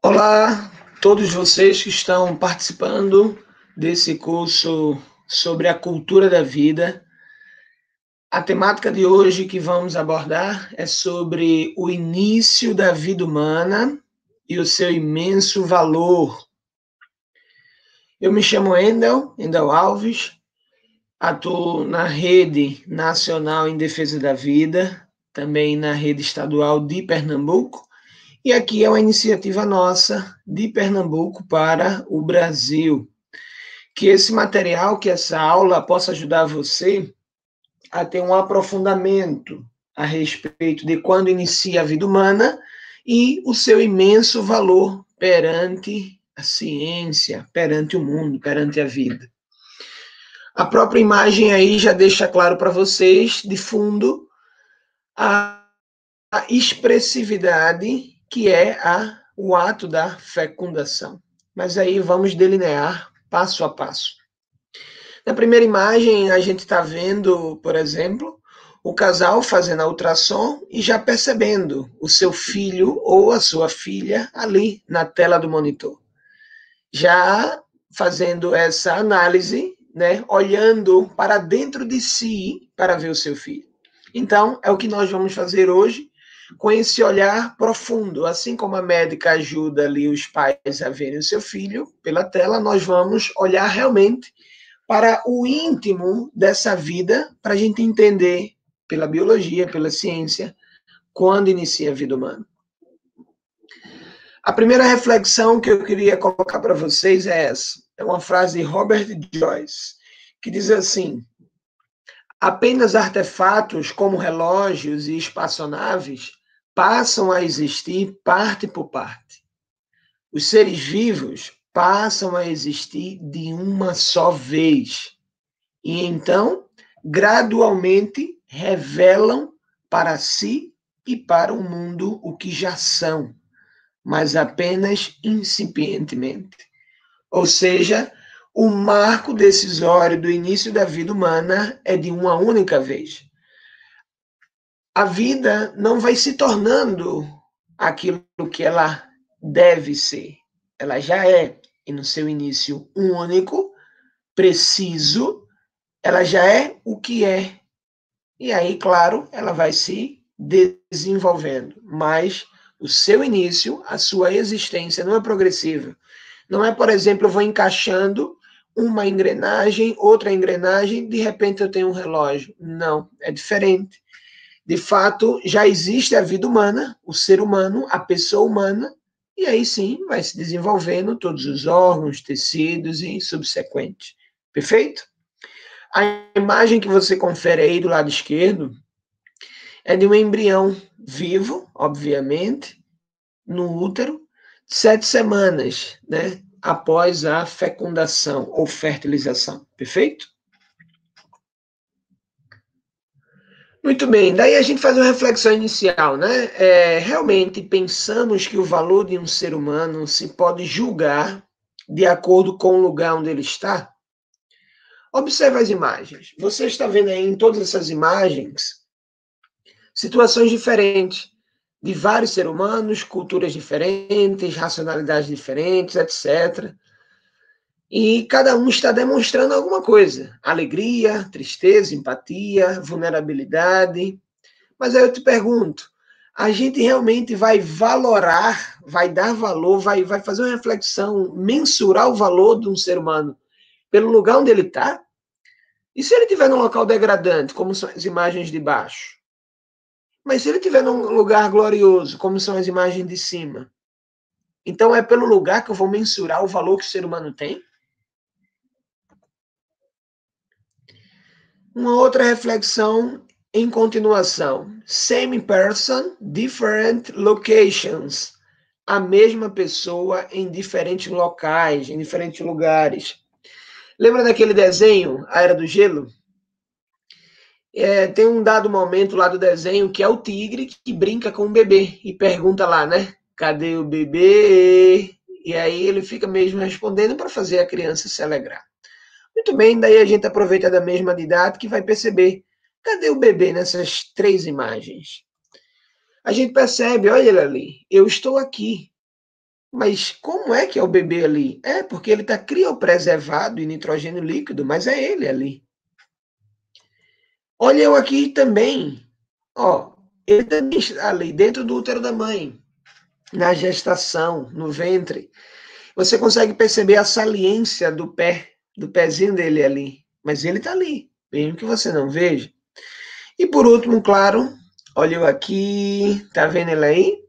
Olá, todos vocês que estão participando desse curso sobre a cultura da vida. A temática de hoje que vamos abordar é sobre o início da vida humana e o seu imenso valor. Eu me chamo Endel Alves, atuo na Rede Nacional em Defesa da Vida, também na Rede Estadual de Pernambuco, e aqui é uma iniciativa nossa de Pernambuco para o Brasil. Que esse material, que essa aula possa ajudar você a ter um aprofundamento a respeito de quando inicia a vida humana e o seu imenso valor perante a ciência, perante o mundo, perante a vida. A própria imagem aí já deixa claro para vocês, de fundo, a expressividade que é o ato da fecundação. Mas aí vamos delinear passo a passo. Na primeira imagem, a gente está vendo, por exemplo, o casal fazendo a ultrassom e já percebendo o seu filho ou a sua filha ali na tela do monitor. Já fazendo essa análise, né, olhando para dentro de si para ver o seu filho. Então, é o que nós vamos fazer hoje, com esse olhar profundo. Assim como a médica ajuda ali os pais a verem o seu filho pela tela, nós vamos olhar realmente para o íntimo dessa vida, para a gente entender, pela biologia, pela ciência, quando inicia a vida humana. A primeira reflexão que eu queria colocar para vocês é essa. É uma frase de Robert Joyce, que diz assim: apenas artefatos como relógios e espaçonaves passam a existir parte por parte. Os seres vivos passam a existir de uma só vez. E então, gradualmente, revelam para si e para o mundo o que já são, mas apenas incipientemente. Ou seja, o marco decisório do início da vida humana é de uma única vez. A vida não vai se tornando aquilo que ela deve ser. Ela já é, e no seu início único, preciso, ela já é o que é. E aí, claro, ela vai se desenvolvendo. Mas o seu início, a sua existência não é progressiva. Não é, por exemplo, eu vou encaixando uma engrenagem, outra engrenagem, de repente eu tenho um relógio. Não, é diferente. De fato, já existe a vida humana, o ser humano, a pessoa humana, e aí sim vai se desenvolvendo todos os órgãos, tecidos e subsequentes. Perfeito? A imagem que você confere aí do lado esquerdo é de um embrião vivo, obviamente, no útero, 7 semanas, né, após a fecundação ou fertilização. Perfeito? Muito bem, daí a gente faz uma reflexão inicial, né? Realmente pensamos que o valor de um ser humano se pode julgar de acordo com o lugar onde ele está? Observe as imagens. Você está vendo aí em todas essas imagens situações diferentes, de vários seres humanos, culturas diferentes, racionalidades diferentes, etc. E cada um está demonstrando alguma coisa: alegria, tristeza, empatia, vulnerabilidade. Mas aí eu te pergunto, a gente realmente vai valorar, vai dar valor, vai fazer uma reflexão, mensurar o valor de um ser humano pelo lugar onde ele está? E se ele estiver num local degradante, como são as imagens de baixo? Mas se ele estiver num lugar glorioso, como são as imagens de cima? Então é pelo lugar que eu vou mensurar o valor que o ser humano tem? Uma outra reflexão em continuação. Same person, different locations. A mesma pessoa em diferentes locais, em diferentes lugares. Lembra daquele desenho, A Era do Gelo? Tem um dado momento lá do desenho que é o tigre que brinca com o bebê e pergunta lá, né? Cadê o bebê? E aí ele fica mesmo respondendo para fazer a criança se alegrar. Muito bem, daí a gente aproveita da mesma didática e vai perceber, cadê o bebê nessas 3 imagens? A gente percebe, olha ele ali, eu estou aqui. Mas como é que é o bebê ali? É porque ele está criopreservado em nitrogênio líquido, mas é ele ali. Olha eu aqui também. Ó, ele também está ali dentro do útero da mãe, na gestação, no ventre. Você consegue perceber a saliência do pé, do pezinho dele ali. Mas ele está ali, mesmo que você não veja. E por último, claro, olha eu aqui, tá vendo ele aí?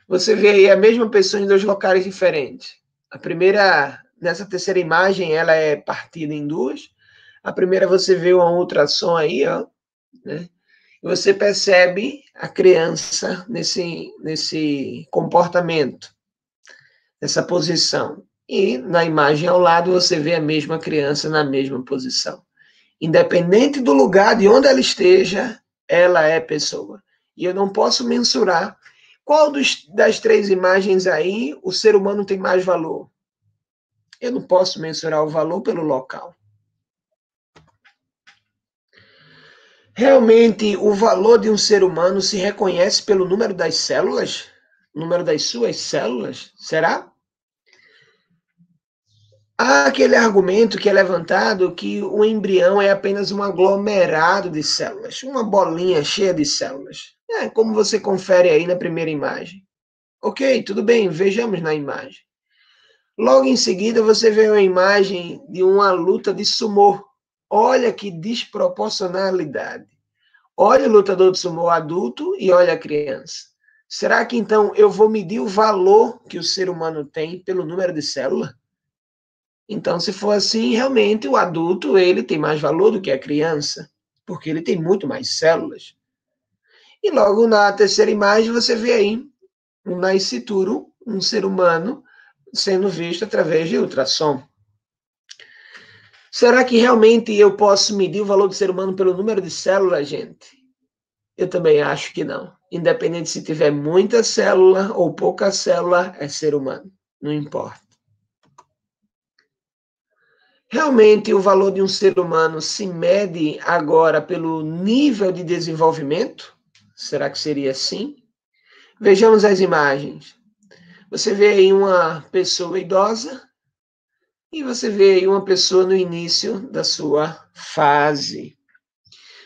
Você vê aí a mesma pessoa em dois locais diferentes. A primeira, nessa terceira imagem, ela é partida em duas. A primeira você vê um ultrassom aí, ó, né? E você percebe a criança nesse comportamento, nessa posição. E na imagem ao lado você vê a mesma criança na mesma posição. Independente do lugar de onde ela esteja, ela é pessoa. E eu não posso mensurar qual das três imagens aí o ser humano tem mais valor. Eu não posso mensurar o valor pelo local. Realmente, o valor de um ser humano se reconhece pelo número das células? O número das suas células? Será? Há aquele argumento que é levantado que o embrião é apenas um aglomerado de células, uma bolinha cheia de células. É como você confere aí na primeira imagem. Ok, tudo bem, vejamos na imagem. Logo em seguida, você vê uma imagem de uma luta de sumô. Olha que desproporcionalidade. Olha o lutador de sumô adulto e olha a criança. Será que então eu vou medir o valor que o ser humano tem pelo número de células? Então, se for assim, realmente o adulto ele tem mais valor do que a criança, porque ele tem muito mais células. E logo na terceira imagem você vê aí um nascituro, um ser humano, sendo visto através de ultrassom. Será que realmente eu posso medir o valor do ser humano pelo número de células, gente? Eu também acho que não. Independente se tiver muita célula ou pouca célula, é ser humano. Não importa. Realmente, o valor de um ser humano se mede agora pelo nível de desenvolvimento? Será que seria assim? Vejamos as imagens. Você vê aí uma pessoa idosa e você vê aí uma pessoa no início da sua fase.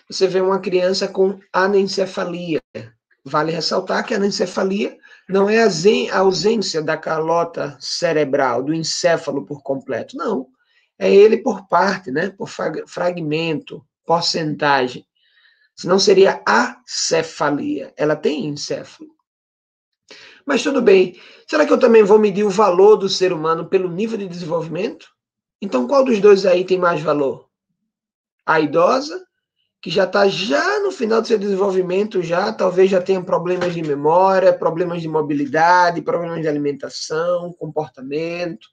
Você vê uma criança com anencefalia. Vale ressaltar que a anencefalia não é a ausência da calota cerebral, do encéfalo por completo, não. É ele por parte, né? Por fragmento, porcentagem. Senão seria acefalia. Ela tem encéfalo. Mas tudo bem. Será que eu também vou medir o valor do ser humano pelo nível de desenvolvimento? Então, qual dos dois aí tem mais valor? A idosa, que já está já no final do seu desenvolvimento, já talvez já tenha problemas de memória, problemas de mobilidade, problemas de alimentação, comportamento.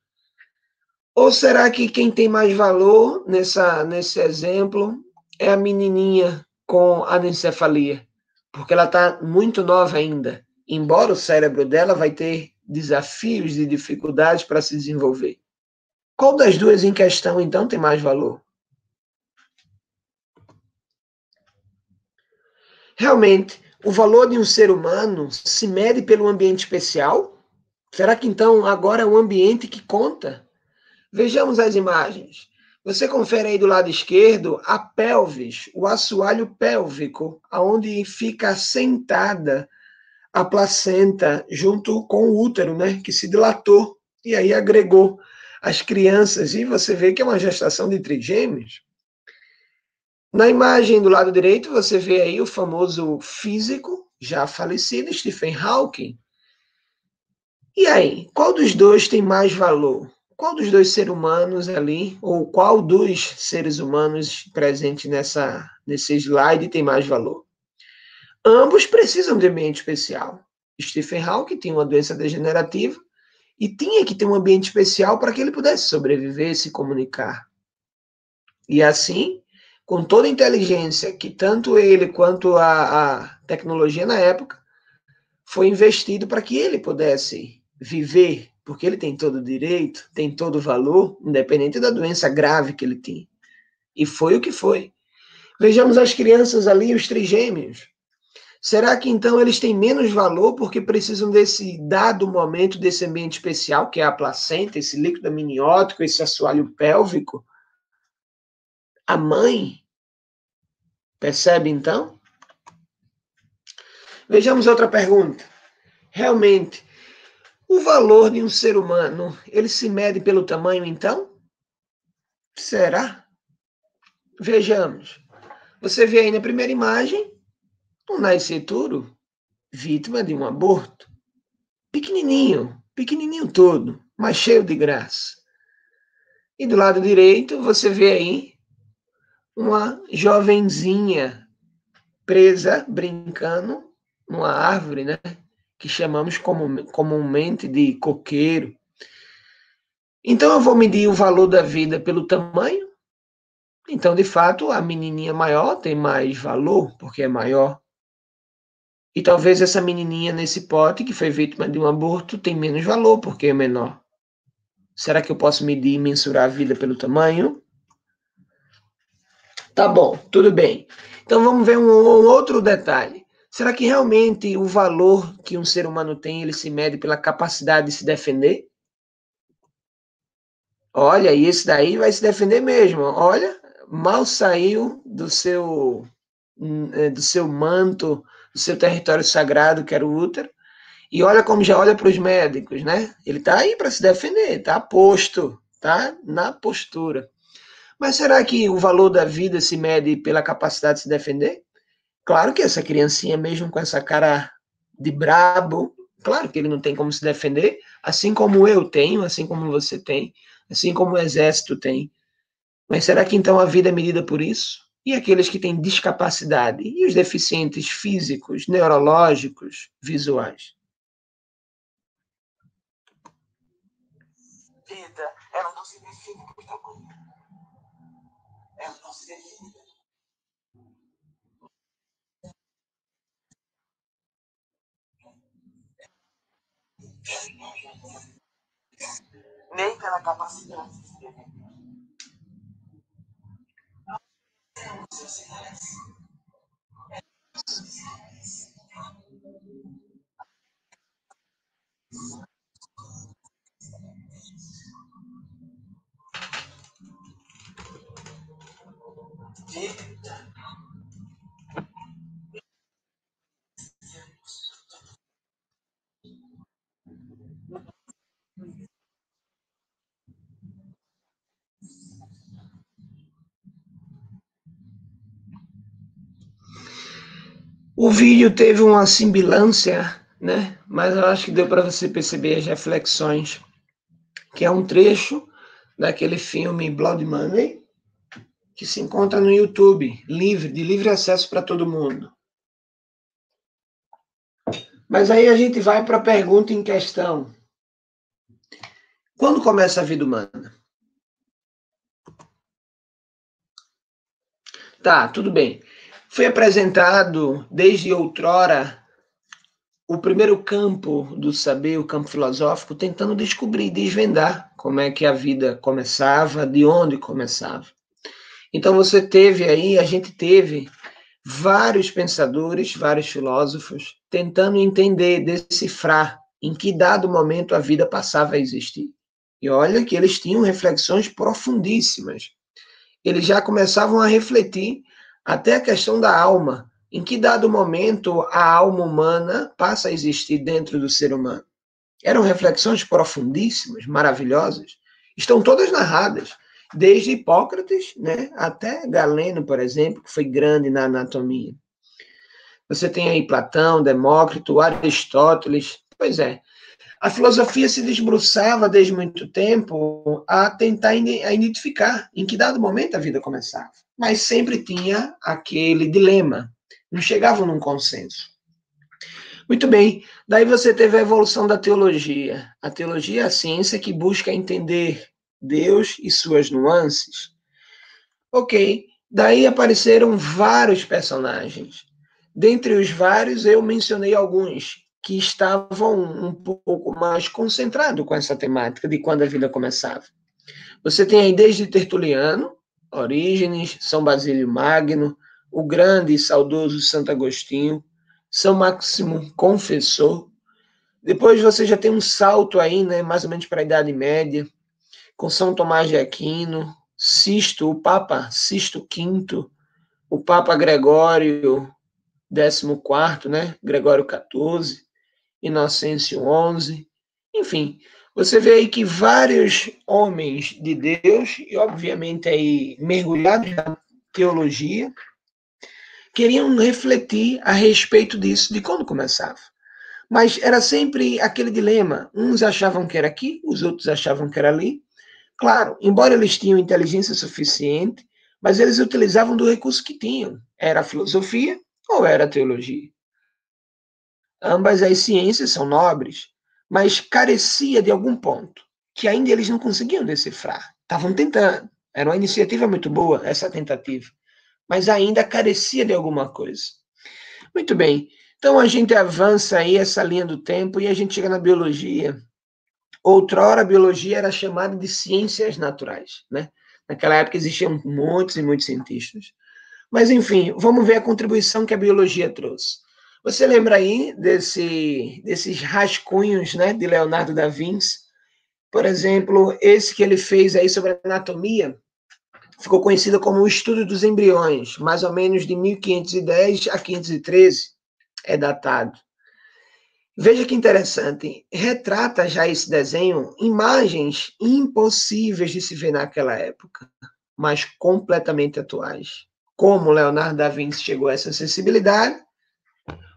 Ou será que quem tem mais valor nesse exemplo é a menininha com anencefalia? Porque ela está muito nova ainda. Embora o cérebro dela vai ter desafios e dificuldades para se desenvolver. Qual das duas em questão, então, tem mais valor? Realmente, o valor de um ser humano se mede pelo ambiente especial? Será que então agora é o ambiente que conta? Vejamos as imagens. Você confere aí do lado esquerdo a pelvis, o assoalho pélvico, aonde fica sentada a placenta junto com o útero, né, que se dilatou e aí agregou as crianças. E você vê que é uma gestação de trigêmeos. Na imagem do lado direito, você vê aí o famoso físico, já falecido, Stephen Hawking. E aí, qual dos dois tem mais valor? Qual dos dois seres humanos ali, ou qual dos seres humanos presentes nesse slide tem mais valor? Ambos precisam de ambiente especial. Stephen Hawking tinha uma doença degenerativa e tinha que ter um ambiente especial para que ele pudesse sobreviver e se comunicar. E assim, com toda a inteligência que tanto ele quanto a tecnologia na época foi investido para que ele pudesse viver, porque ele tem todo o direito, tem todo o valor, independente da doença grave que ele tinha. E foi o que foi. Vejamos as crianças ali, os trigêmeos. Será que então eles têm menos valor porque precisam desse dado momento, desse ambiente especial, que é a placenta, esse líquido amniótico, esse assoalho pélvico? A mãe, percebe então? Vejamos outra pergunta. Realmente, o valor de um ser humano, ele se mede pelo tamanho então? Será? Vejamos. Você vê aí na primeira imagem um nascituro vítima de um aborto. Pequenininho, pequenininho todo, mas cheio de graça. E do lado direito você vê aí uma jovenzinha presa, brincando numa árvore, né? Que chamamos comumente de coqueiro. Então eu vou medir o valor da vida pelo tamanho? Então, de fato, a menininha maior tem mais valor, porque é maior. E talvez essa menininha nesse pote, que foi vítima de um aborto, tem menos valor, porque é menor. Será que eu posso medir e mensurar a vida pelo tamanho? Tá bom, tudo bem. Então vamos ver um outro detalhe. Será que realmente o valor que um ser humano tem, ele se mede pela capacidade de se defender? Olha, e esse daí vai se defender mesmo. Olha, mal saiu do seu manto, do seu território sagrado, que era o útero, e olha como já olha para os médicos, né? Ele está aí para se defender, está posto, está na postura. Mas será que o valor da vida se mede pela capacidade de se defender? Claro que essa criancinha, mesmo com essa cara de brabo, claro que ele não tem como se defender, assim como eu tenho, assim como você tem, assim como o exército tem. Mas será que então a vida é medida por isso? E aqueles que têm discapacidade? E os deficientes físicos, neurológicos, visuais? Vida, ela não se define por tamanho. Ela não se define nem pela capacidade de se defender. O vídeo teve uma simbilância, né? Mas eu acho que deu para você perceber as reflexões, que é um trecho daquele filme Blood Money, que se encontra no YouTube, livre, de livre acesso para todo mundo. Mas aí a gente vai para a pergunta em questão. Quando começa a vida humana? Tá, tudo bem. Foi apresentado desde outrora o primeiro campo do saber, o campo filosófico, tentando descobrir, desvendar como é que a vida começava, de onde começava. Então você teve aí, a gente teve vários pensadores, vários filósofos tentando entender, decifrar em que dado momento a vida passava a existir. E olha que eles tinham reflexões profundíssimas. Eles já começavam a refletir até a questão da alma. Em que dado momento a alma humana passa a existir dentro do ser humano? Eram reflexões profundíssimas, maravilhosas. Estão todas narradas, desde Hipócrates, né, até Galeno, por exemplo, que foi grande na anatomia. Você tem aí Platão, Demócrito, Aristóteles. Pois é, a filosofia se desbruçava desde muito tempo a tentar identificar em que dado momento a vida começava. Mas sempre tinha aquele dilema, não chegavam num consenso. Muito bem, daí você teve a evolução da teologia. A teologia é a ciência que busca entender Deus e suas nuances. Ok, daí apareceram vários personagens. Dentre os vários, eu mencionei alguns que estavam um pouco mais concentrados com essa temática de quando a vida começava. Você tem aí desde Tertuliano, Orígenes, São Basílio Magno, o grande e saudoso Santo Agostinho, São Máximo Confessor. Depois você já tem um salto aí, né, mais ou menos para a Idade Média, com São Tomás de Aquino, Sisto, o Papa Sisto V, o Papa Gregório XIV, né, Gregório XIV, Inocêncio XI, enfim, você vê aí que vários homens de Deus, e obviamente aí mergulhados na teologia, queriam refletir a respeito disso, de quando começava. Mas era sempre aquele dilema, uns achavam que era aqui, os outros achavam que era ali. Claro, embora eles tinham inteligência suficiente, mas eles utilizavam do recurso que tinham, era a filosofia ou era a teologia. Ambas as ciências são nobres, mas carecia de algum ponto, que ainda eles não conseguiam decifrar. Estavam tentando, era uma iniciativa muito boa essa tentativa, mas ainda carecia de alguma coisa. Muito bem, então a gente avança aí essa linha do tempo e a gente chega na biologia. Outrora a biologia era chamada de ciências naturais, né? Naquela época existiam muitos e muitos cientistas. Mas, enfim, vamos ver a contribuição que a biologia trouxe. Você lembra aí desses rascunhos, né, de Leonardo da Vinci? Por exemplo, esse que ele fez aí sobre a anatomia, ficou conhecido como o estudo dos embriões, mais ou menos de 1510 a 513, é datado. Veja que interessante, retrata já esse desenho imagens impossíveis de se ver naquela época, mas completamente atuais. Como Leonardo da Vinci chegou a essa sensibilidade,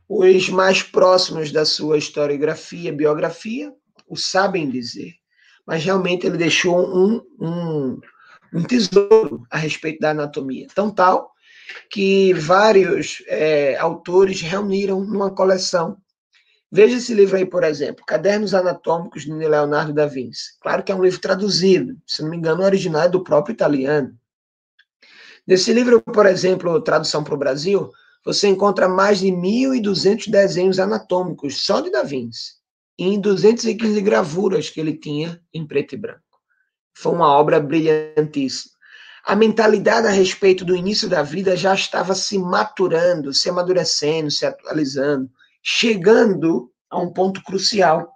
os mais próximos da sua historiografia, biografia, o sabem dizer. Mas realmente ele deixou um tesouro a respeito da anatomia, tão tal que vários autores reuniram numa coleção. Veja esse livro aí, por exemplo, Cadernos Anatômicos de Leonardo da Vinci. Claro que é um livro traduzido, se não me engano, o original é do próprio italiano. Nesse livro, por exemplo, tradução para o Brasil, você encontra mais de 1.200 desenhos anatômicos só de Da Vinci, e em 215 gravuras que ele tinha em preto e branco. Foi uma obra brilhantíssima. A mentalidade a respeito do início da vida já estava se maturando, se amadurecendo, se atualizando, chegando a um ponto crucial.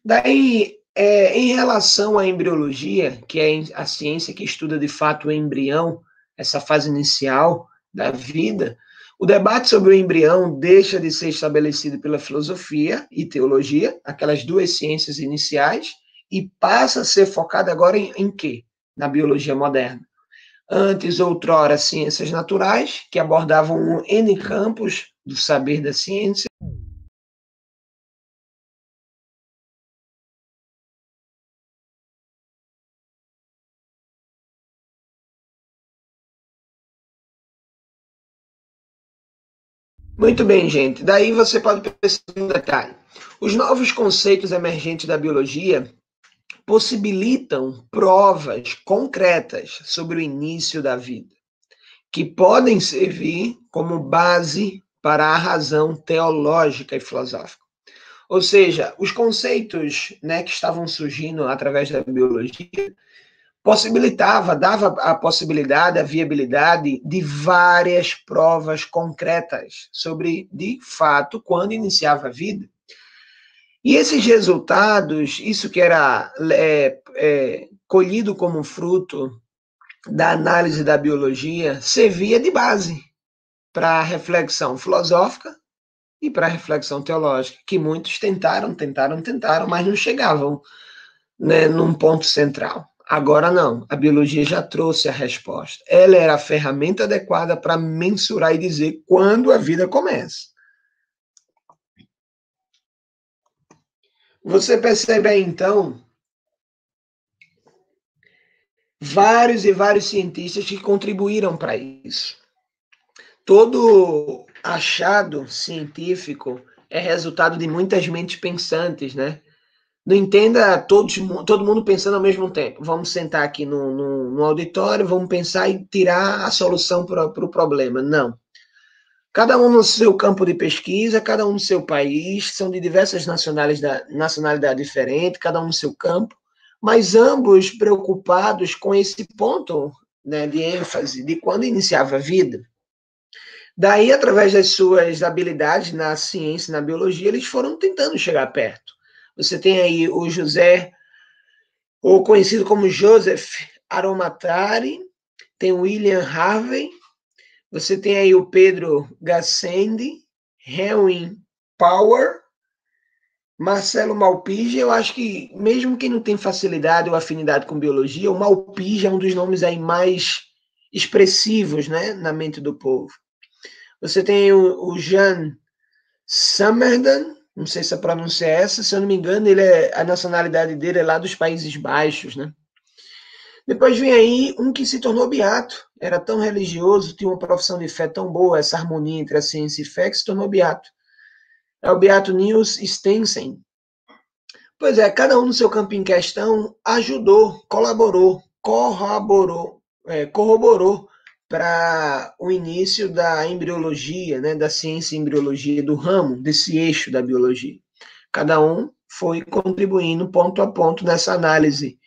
Daí, em relação à embriologia, que é a ciência que estuda de fato o embrião, essa fase inicial da vida, o debate sobre o embrião deixa de ser estabelecido pela filosofia e teologia, aquelas duas ciências iniciais, e passa a ser focado agora em quê? Na biologia moderna. Antes, outrora, ciências naturais, que abordavam N campos do saber da ciência. Muito bem, gente. Daí você pode perceber um detalhe. Os novos conceitos emergentes da biologia possibilitam provas concretas sobre o início da vida, que podem servir como base para a razão teológica e filosófica. Ou seja, os conceitos, né, que estavam surgindo através da biologia dava a possibilidade, a viabilidade de várias provas concretas sobre, de fato, quando iniciava a vida. E esses resultados, isso que era colhido como fruto da análise da biologia, servia de base para a reflexão filosófica e para a reflexão teológica, que muitos tentaram, mas não chegavam, né, num ponto central. Agora não, a biologia já trouxe a resposta. Ela era a ferramenta adequada para mensurar e dizer quando a vida começa. Você percebe aí, então, vários e vários cientistas que contribuíram para isso. Todo achado científico é resultado de muitas mentes pensantes, né? Não entenda todo mundo pensando ao mesmo tempo. Vamos sentar aqui no auditório, vamos pensar e tirar a solução para o problema. Não. Cada um no seu campo de pesquisa, cada um no seu país, são de diversas nacionalidades diferentes, cada um no seu campo, mas ambos preocupados com esse ponto, né, de ênfase de quando iniciava a vida. Daí, através das suas habilidades na ciência e na biologia, eles foram tentando chegar perto. Você tem aí o José, ou conhecido como Joseph Aromatari, tem o William Harvey, você tem aí o Pedro Gassendi, Henry Power, Marcelo Malpighi. Eu acho que, mesmo quem não tem facilidade ou afinidade com biologia, o Malpighi é um dos nomes aí mais expressivos, né, na mente do povo. Você tem o Jan Summerden, não sei se a pronúncia é essa, se eu não me engano, a nacionalidade dele é lá dos Países Baixos, né? Depois vem aí um que se tornou beato, era tão religioso, tinha uma profissão de fé tão boa, essa harmonia entre a ciência e fé, que se tornou beato. É o beato Niels Stensen. Pois é, cada um no seu campo em questão ajudou, colaborou, corroborou para o início da embriologia, né, da ciência e embriologia, do ramo, desse eixo da biologia. Cada um foi contribuindo ponto a ponto nessa análise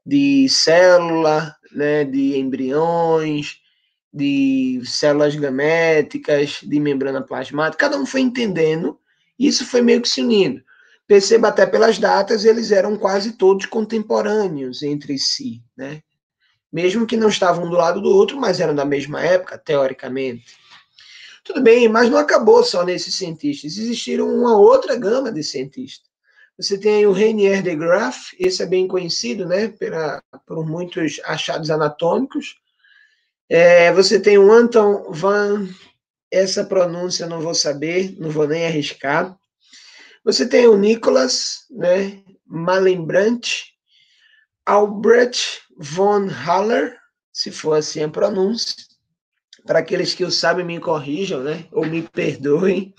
de célula, né, de embriões, de células gaméticas, de membrana plasmática. Cada um foi entendendo, e isso foi meio que se unindo. Perceba até pelas datas, eles eram quase todos contemporâneos entre si, né? Mesmo que não estavam um do lado do outro, mas eram da mesma época, teoricamente. Tudo bem, mas não acabou só nesses cientistas. Existiram uma outra gama de cientistas. Você tem o Reinier de Graaf, esse é bem conhecido, né, por muitos achados anatômicos. Você tem o Anton van, essa pronúncia eu não vou saber, não vou nem arriscar. Você tem o Nicolas, né, Malembrandt, Albrecht von Haller, se for assim a pronúncia. Para aqueles que o sabem, me corrijam, né, ou me perdoem.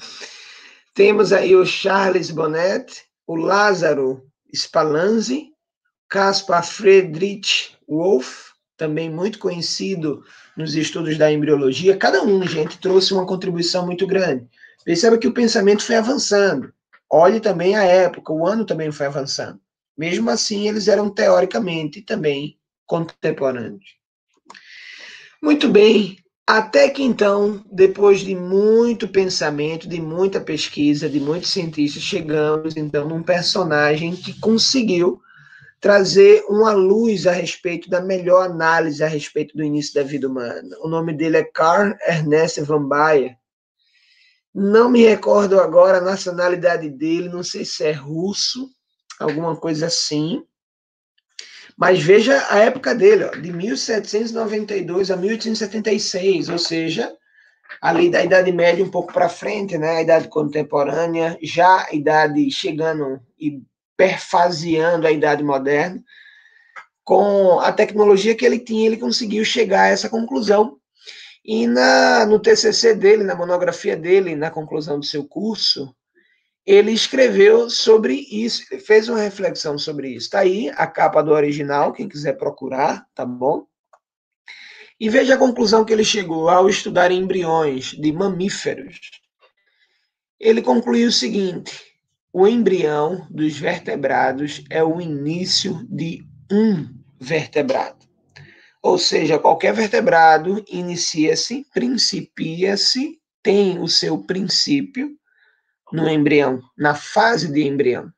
Temos aí o Charles Bonnet, o Lázaro Spallanzani, Caspar Friedrich Wolff, também muito conhecido nos estudos da embriologia. Cada um, gente, trouxe uma contribuição muito grande. Perceba que o pensamento foi avançando. Olhe também a época, o ano também foi avançando. Mesmo assim, eles eram teoricamente também contemporâneos. Muito bem, até que então, depois de muito pensamento, de muita pesquisa, de muitos cientistas, chegamos então num personagem que conseguiu trazer uma luz a respeito da melhor análise a respeito do início da vida humana. O nome dele é Carl Ernest von Baer. Não me recordo agora a nacionalidade dele, não sei se é russo, alguma coisa assim. Mas veja a época dele, ó, de 1792 a 1876, ou seja, ali da Idade Média um pouco para frente, né, a Idade Contemporânea, já a Idade chegando e perfaseando a Idade Moderna. Com a tecnologia que ele tinha, ele conseguiu chegar a essa conclusão. E no TCC dele, na monografia dele, na conclusão do seu curso, ele escreveu sobre isso, ele fez uma reflexão sobre isso. Está aí a capa do original, quem quiser procurar, tá bom? E veja a conclusão que ele chegou ao estudar embriões de mamíferos. Ele concluiu o seguinte: o embrião dos vertebrados é o início de um vertebrado. Ou seja, qualquer vertebrado inicia-se, principia-se, tem o seu princípio no embrião, na fase de embrião.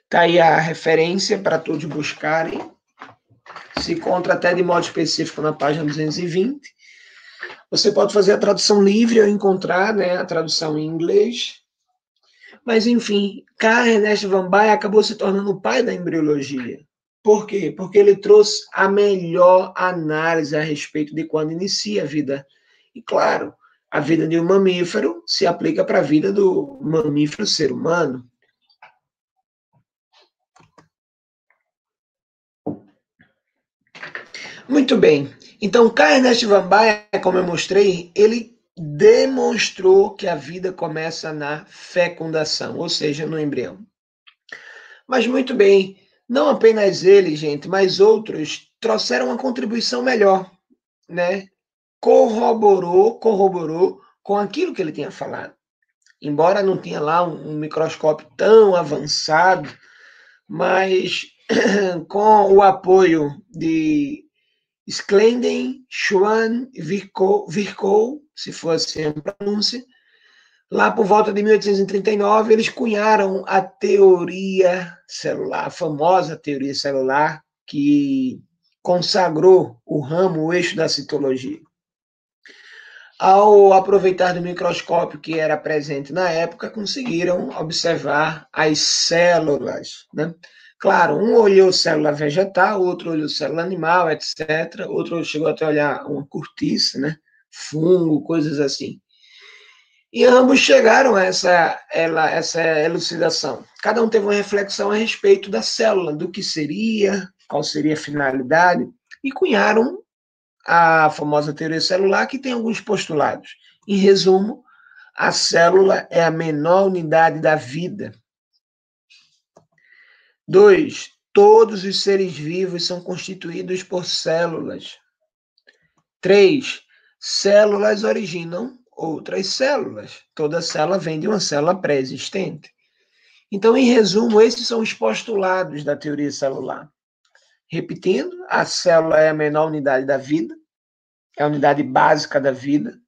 Está aí a referência para todos buscarem. Se encontra até de modo específico na página 220. Você pode fazer a tradução livre ou encontrar, né, a tradução em inglês. Mas, enfim, Carl Ernest von Baer acabou se tornando o pai da embriologia. Por quê? Porque ele trouxe a melhor análise a respeito de quando inicia a vida. E, claro, a vida de um mamífero se aplica para a vida do mamífero ser humano. Muito bem. Então, Carl Ernest von Baer, como eu mostrei, ele demonstrou que a vida começa na fecundação, ou seja, no embrião. Mas muito bem, não apenas ele, gente, mas outros trouxeram uma contribuição melhor, né? Corroborou com aquilo que ele tinha falado. Embora não tinha lá um microscópio tão avançado, mas com o apoio de Sklenden, Schwann, Virchow, se for assim a pronúncia, lá por volta de 1839, eles cunharam a teoria celular, a famosa teoria celular, que consagrou o ramo, o eixo da citologia. Ao aproveitar do microscópio que era presente na época, conseguiram observar as células, né? Claro, um olhou célula vegetal, outro olhou célula animal, etc. Outro chegou até a olhar uma cortiça, né? Fungo, coisas assim. E ambos chegaram a essa elucidação. Cada um teve uma reflexão a respeito da célula, do que seria, qual seria a finalidade, e cunharam a famosa teoria celular, que tem alguns postulados. Em resumo, a célula é a menor unidade da vida. 2. Todos os seres vivos são constituídos por células. 3. Células originam outras células. Toda célula vem de uma célula pré-existente. Então, em resumo, esses são os postulados da teoria celular. Repetindo, a célula é a menor unidade da vida, é a unidade básica da vida.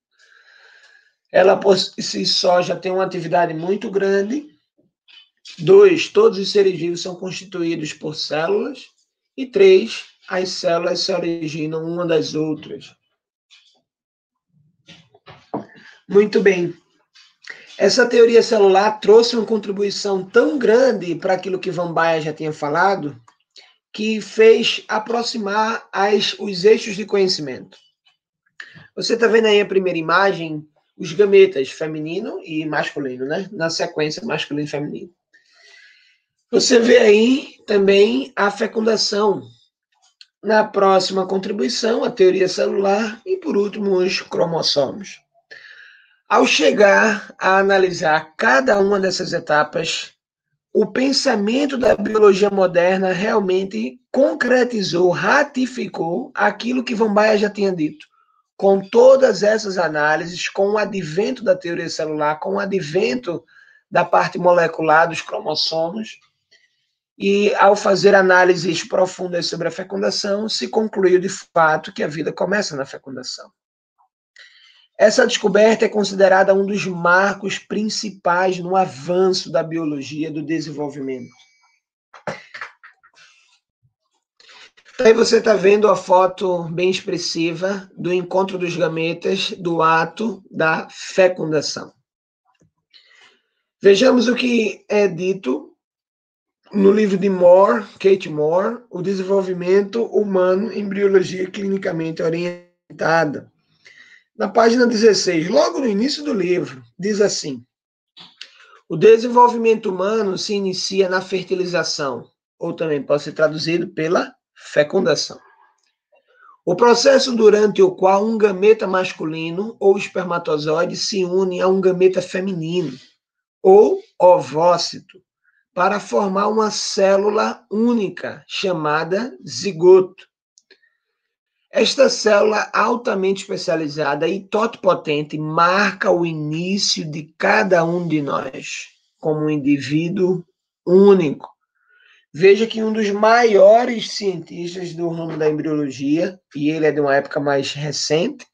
Ela, por si só, já tem uma atividade muito grande. 2, todos os seres vivos são constituídos por células. E 3, as células se originam uma das outras. Muito bem. Essa teoria celular trouxe uma contribuição tão grande para aquilo que Van Baer já tinha falado, que fez aproximar os eixos de conhecimento. Você está vendo aí a primeira imagem, os gametas, feminino e masculino, né? Na sequência, masculino e feminino. Você vê aí também a fecundação. Na próxima contribuição, a teoria celular e, por último, os cromossomos. Ao chegar a analisar cada uma dessas etapas, o pensamento da biologia moderna realmente concretizou, ratificou aquilo que Van Baer já tinha dito. Com todas essas análises, com o advento da teoria celular, com o advento da parte molecular dos cromossomos, e ao fazer análises profundas sobre a fecundação, se concluiu de fato que a vida começa na fecundação. Essa descoberta é considerada um dos marcos principais no avanço da biologia do desenvolvimento. Aí você está vendo a foto bem expressiva do encontro dos gametas, do ato da fecundação. Vejamos o que é dito no livro de Moore, Kate Moore, O Desenvolvimento Humano em Embriologia Clinicamente Orientada. Na página 16, logo no início do livro, diz assim: o desenvolvimento humano se inicia na fertilização, ou também pode ser traduzido pela fecundação. O processo durante o qual um gameta masculino ou espermatozoide se une a um gameta feminino, ou ovócito, para formar uma célula única, chamada zigoto. Esta célula altamente especializada e totipotente marca o início de cada um de nós, como um indivíduo único. Veja que um dos maiores cientistas do ramo da embriologia, e ele é de uma época mais recente,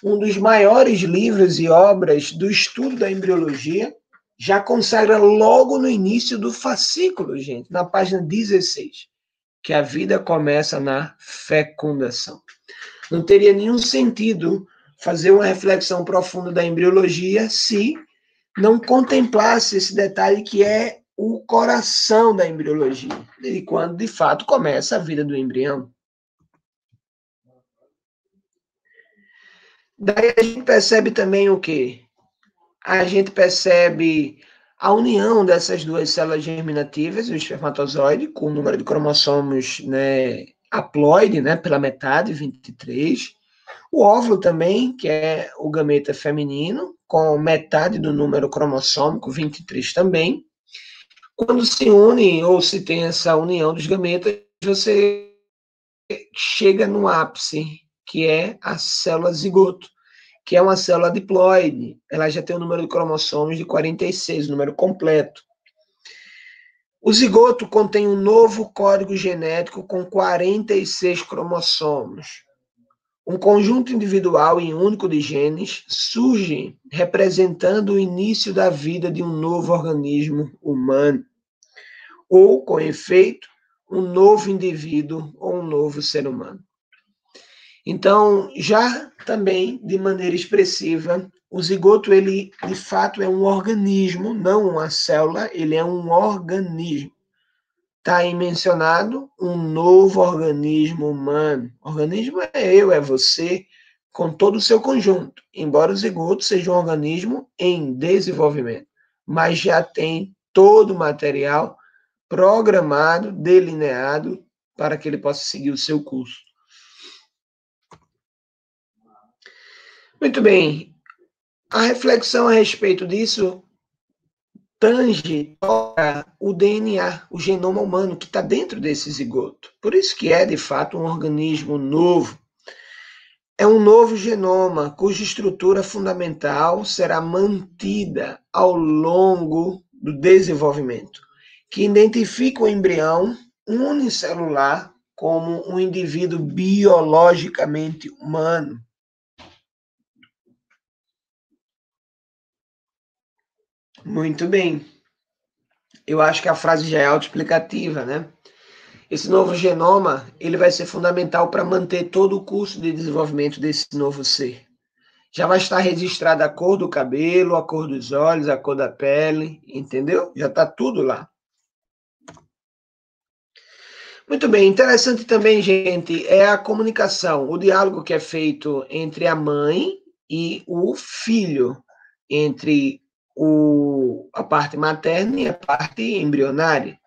um dos maiores livros e obras do estudo da embriologia, já consagra logo no início do fascículo, gente, na página 16, que a vida começa na fecundação. Não teria nenhum sentido fazer uma reflexão profunda da embriologia se não contemplasse esse detalhe que é o coração da embriologia, e quando de fato começa a vida do embrião. Daí a gente percebe também o quê? A gente percebe a união dessas duas células germinativas, o espermatozoide, com o número de cromossomos, né, haploide, né, pela metade, 23. O óvulo também, que é o gameta feminino, com metade do número cromossômico, 23 também. Quando se une, ou se tem essa união dos gametas, você chega no ápice, que é a célula zigoto, que é uma célula diploide. Ela já tem o número de cromossomos de 46, o número completo. O zigoto contém um novo código genético com 46 cromossomos. Um conjunto individual e único de genes surge representando o início da vida de um novo organismo humano, ou, com efeito, um novo indivíduo ou um novo ser humano. Então, já também, de maneira expressiva, o zigoto, ele, de fato, é um organismo, não uma célula, ele é um organismo. Está aí mencionado um novo organismo humano. Organismo é eu, é você, com todo o seu conjunto. Embora o zigoto seja um organismo em desenvolvimento, mas já tem todo o material programado, delineado, para que ele possa seguir o seu curso. Muito bem. A reflexão a respeito disso tange, toca o DNA, o genoma humano que está dentro desse zigoto. Por isso que é, de fato, um organismo novo. É um novo genoma cuja estrutura fundamental será mantida ao longo do desenvolvimento, que identifica o embrião unicelular como um indivíduo biologicamente humano. Muito bem. Eu acho que a frase já é autoexplicativa, né? Esse novo genoma, ele vai ser fundamental para manter todo o curso de desenvolvimento desse novo ser. Já vai estar registrada a cor do cabelo, a cor dos olhos, a cor da pele, entendeu? Já está tudo lá. Muito bem, interessante também, gente, é a comunicação, o diálogo que é feito entre a mãe e o filho, entre a parte materna e a parte embrionária.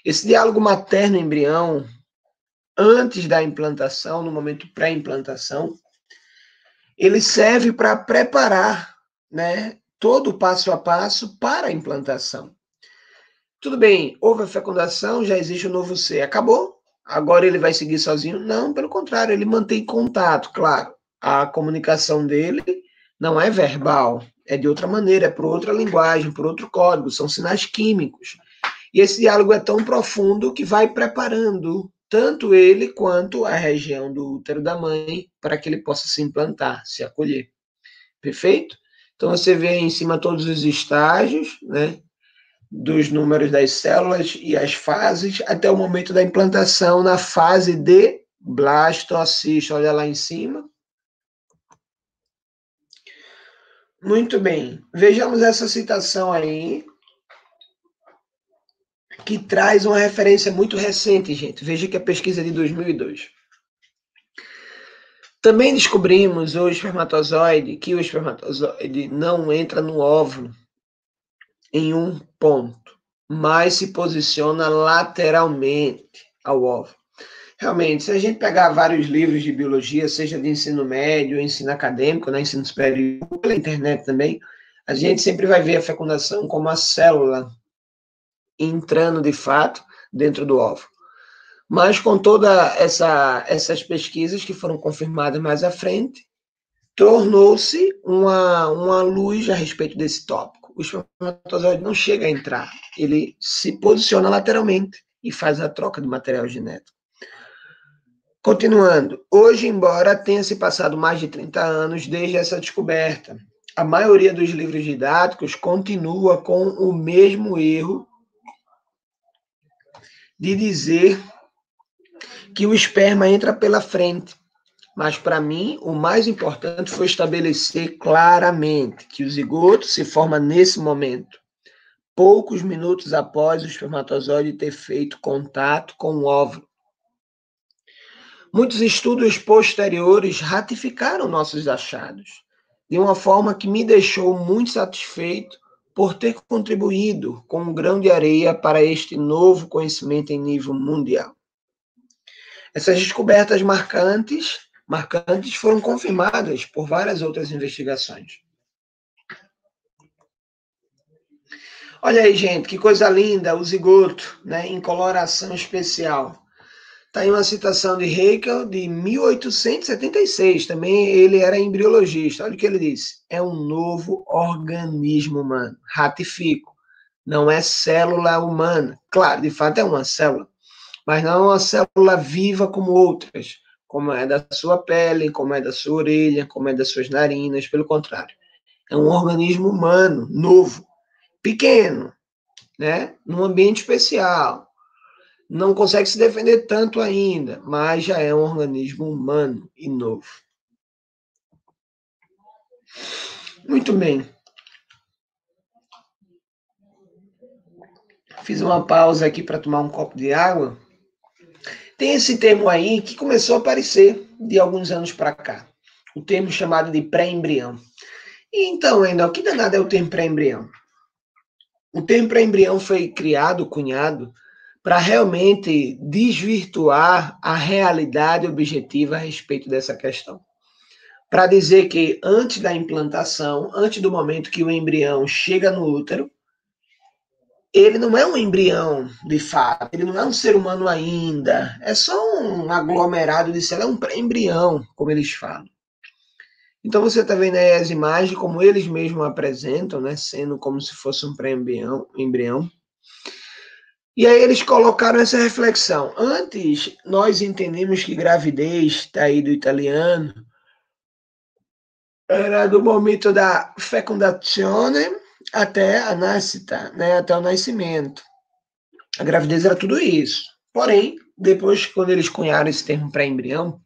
Esse diálogo materno-embrião, antes da implantação, no momento pré-implantação, ele serve para preparar, né, todo o passo a passo para a implantação. Tudo bem, houve a fecundação, já existe o novo ser, acabou? Agora ele vai seguir sozinho? Não, pelo contrário, ele mantém contato, claro. A comunicação dele não é verbal, é de outra maneira, é por outra linguagem, por outro código, são sinais químicos. E esse diálogo é tão profundo que vai preparando tanto ele quanto a região do útero da mãe para que ele possa se implantar, se acolher. Perfeito? Então você vê em cima todos os estágios, né, dos números das células e as fases até o momento da implantação na fase de blastocisto. Olha lá em cima. Muito bem. Vejamos essa citação aí, que traz uma referência muito recente, gente. Veja que a pesquisa é de 2002. Também descobrimos que o espermatozoide não entra no óvulo em um ponto, mas se posiciona lateralmente ao óvulo. Realmente, se a gente pegar vários livros de biologia, seja de ensino médio, ensino acadêmico, né, ensino superior, pela internet também, a gente sempre vai ver a fecundação como a célula entrando de fato dentro do óvulo. Mas com todas essas pesquisas que foram confirmadas mais à frente, tornou-se uma luz a respeito desse tópico. O espermatozoide não chega a entrar, ele se posiciona lateralmente e faz a troca de material genético. Continuando, hoje, embora tenha se passado mais de 30 anos desde essa descoberta, a maioria dos livros didáticos continua com o mesmo erro de dizer que o esperma entra pela frente. Mas, para mim, o mais importante foi estabelecer claramente que o zigoto se forma nesse momento, poucos minutos após o espermatozoide ter feito contato com o óvulo. Muitos estudos posteriores ratificaram nossos achados, de uma forma que me deixou muito satisfeito por ter contribuído com um grão de areia para este novo conhecimento em nível mundial. Essas descobertas marcantes foram confirmadas por várias outras investigações. Olha aí, gente, que coisa linda, o zigoto, né, em coloração especial. Está aí uma citação de Haeckel, de 1876. Também ele era embriologista. Olha o que ele disse. É um novo organismo humano. Ratifico. Não é célula humana. Claro, de fato é uma célula. Mas não é uma célula viva como outras, como é da sua pele, como é da sua orelha, como é das suas narinas, pelo contrário. É um organismo humano, novo, pequeno, né? Num ambiente especial. Não consegue se defender tanto ainda, mas já é um organismo humano e novo. Muito bem. Fiz uma pausa aqui para tomar um copo de água. Tem esse termo aí que começou a aparecer de alguns anos para cá. O termo chamado de pré-embrião. E então, Wendel, que danado é o termo pré-embrião? O termo pré-embrião foi criado, cunhado, para realmente desvirtuar a realidade objetiva a respeito dessa questão. Para dizer que antes da implantação, antes do momento que o embrião chega no útero, ele não é um embrião, de fato, ele não é um ser humano ainda, é só um aglomerado de células, é um pré-embrião, como eles falam. Então você está vendo aí as imagens, como eles mesmos apresentam, né, sendo como se fosse um pré-embrião. E aí eles colocaram essa reflexão. Antes, nós entendemos que gravidez, está aí do italiano, era do momento da fecundazione até a nascita, né, até o nascimento. A gravidez era tudo isso. Porém, depois, quando eles cunharam esse termo pré-embrião,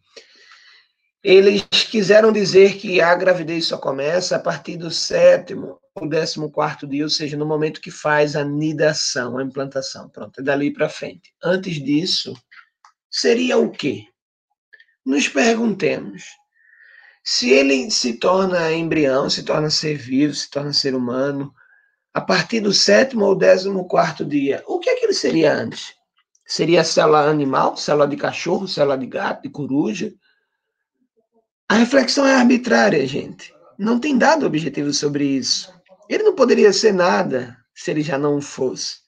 eles quiseram dizer que a gravidez só começa a partir do 7º ou 14º dia, ou seja, no momento que faz a nidação, a implantação. Pronto, é dali para frente. Antes disso, seria o quê? Nos perguntemos. Se ele se torna embrião, se torna ser vivo, se torna ser humano, a partir do 7º ou 14º dia, o que é que ele seria antes? Seria célula animal, célula de cachorro, célula de gato, de coruja? A reflexão é arbitrária, gente. Não tem dado objetivo sobre isso. Ele não poderia ser nada se ele já não fosse.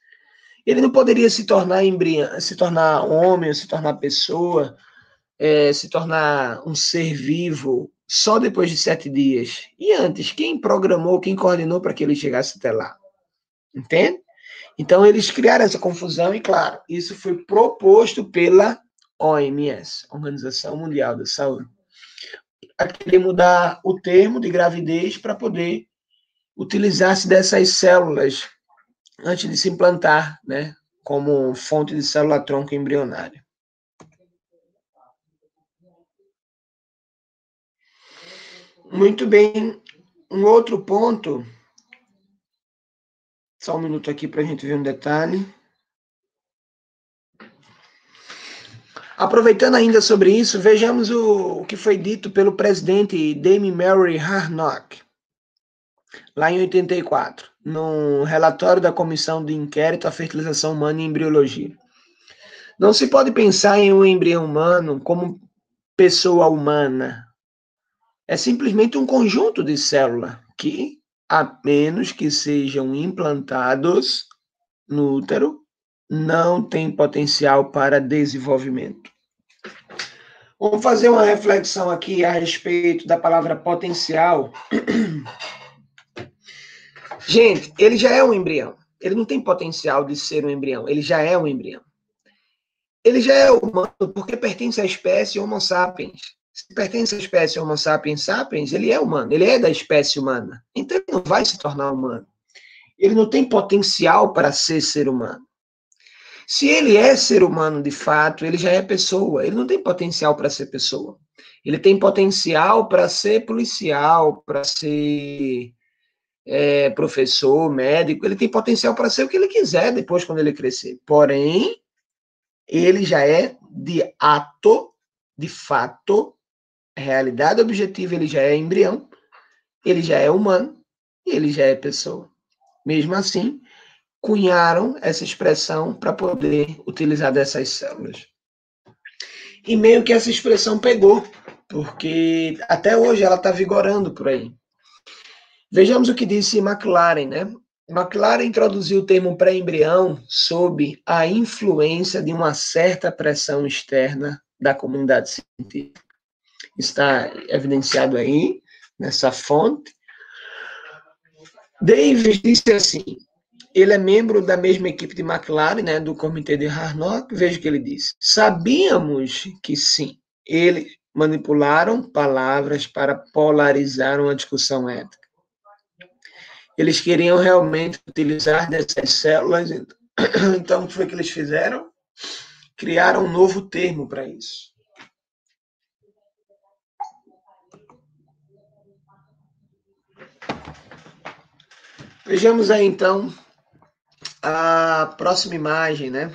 Ele não poderia se tornar embrião, se tornar homem, se tornar pessoa, se tornar um ser vivo só depois de 7 dias. E antes, quem programou, quem coordenou para que ele chegasse até lá? Entende? Então, eles criaram essa confusão e, claro, isso foi proposto pela OMS, Organização Mundial da Saúde, a querer mudar o termo de gravidez para poder utilizar-se dessas células antes de se implantar, né, como fonte de célula-tronco embrionária. Muito bem. Um outro ponto, só um minuto aqui para a gente ver um detalhe. Aproveitando ainda sobre isso, vejamos o que foi dito pelo presidente Dame Mary Harnock, lá em 84, no relatório da Comissão de Inquérito à Fertilização Humana e Embriologia. Não se pode pensar em um embrião humano como pessoa humana. É simplesmente um conjunto de células que, a menos que sejam implantados no útero, não tem potencial para desenvolvimento. Vamos fazer uma reflexão aqui a respeito da palavra potencial. Gente, ele já é um embrião. Ele não tem potencial de ser um embrião. Ele já é um embrião. Ele já é humano porque pertence à espécie Homo sapiens. Se pertence à espécie Homo sapiens sapiens, ele é humano. Ele é da espécie humana. Então ele não vai se tornar humano. Ele não tem potencial para ser humano. Se ele é ser humano de fato, ele já é pessoa. Ele não tem potencial para ser pessoa. Ele tem potencial para ser policial, para ser professor, médico. Ele tem potencial para ser o que ele quiser depois, quando ele crescer. Porém, ele já é de ato, de fato, realidade objetiva, ele já é embrião, ele já é humano e ele já é pessoa. Mesmo assim, cunharam essa expressão para poder utilizar dessas células. E meio que essa expressão pegou, porque até hoje ela está vigorando por aí. Vejamos o que disse McLaren, né? McLaren introduziu o termo pré-embrião sob a influência de uma certa pressão externa da comunidade científica. Está evidenciado aí, nessa fonte. Davis disse assim, ele é membro da mesma equipe de McLaren, né, do comitê de Harnock, veja o que ele disse. Sabíamos que sim, Eles manipularam palavras para polarizar uma discussão ética. Eles queriam realmente utilizar dessas células. Então, o que foi que eles fizeram? Criaram um novo termo para isso. Vejamos aí, então, a próxima imagem, né?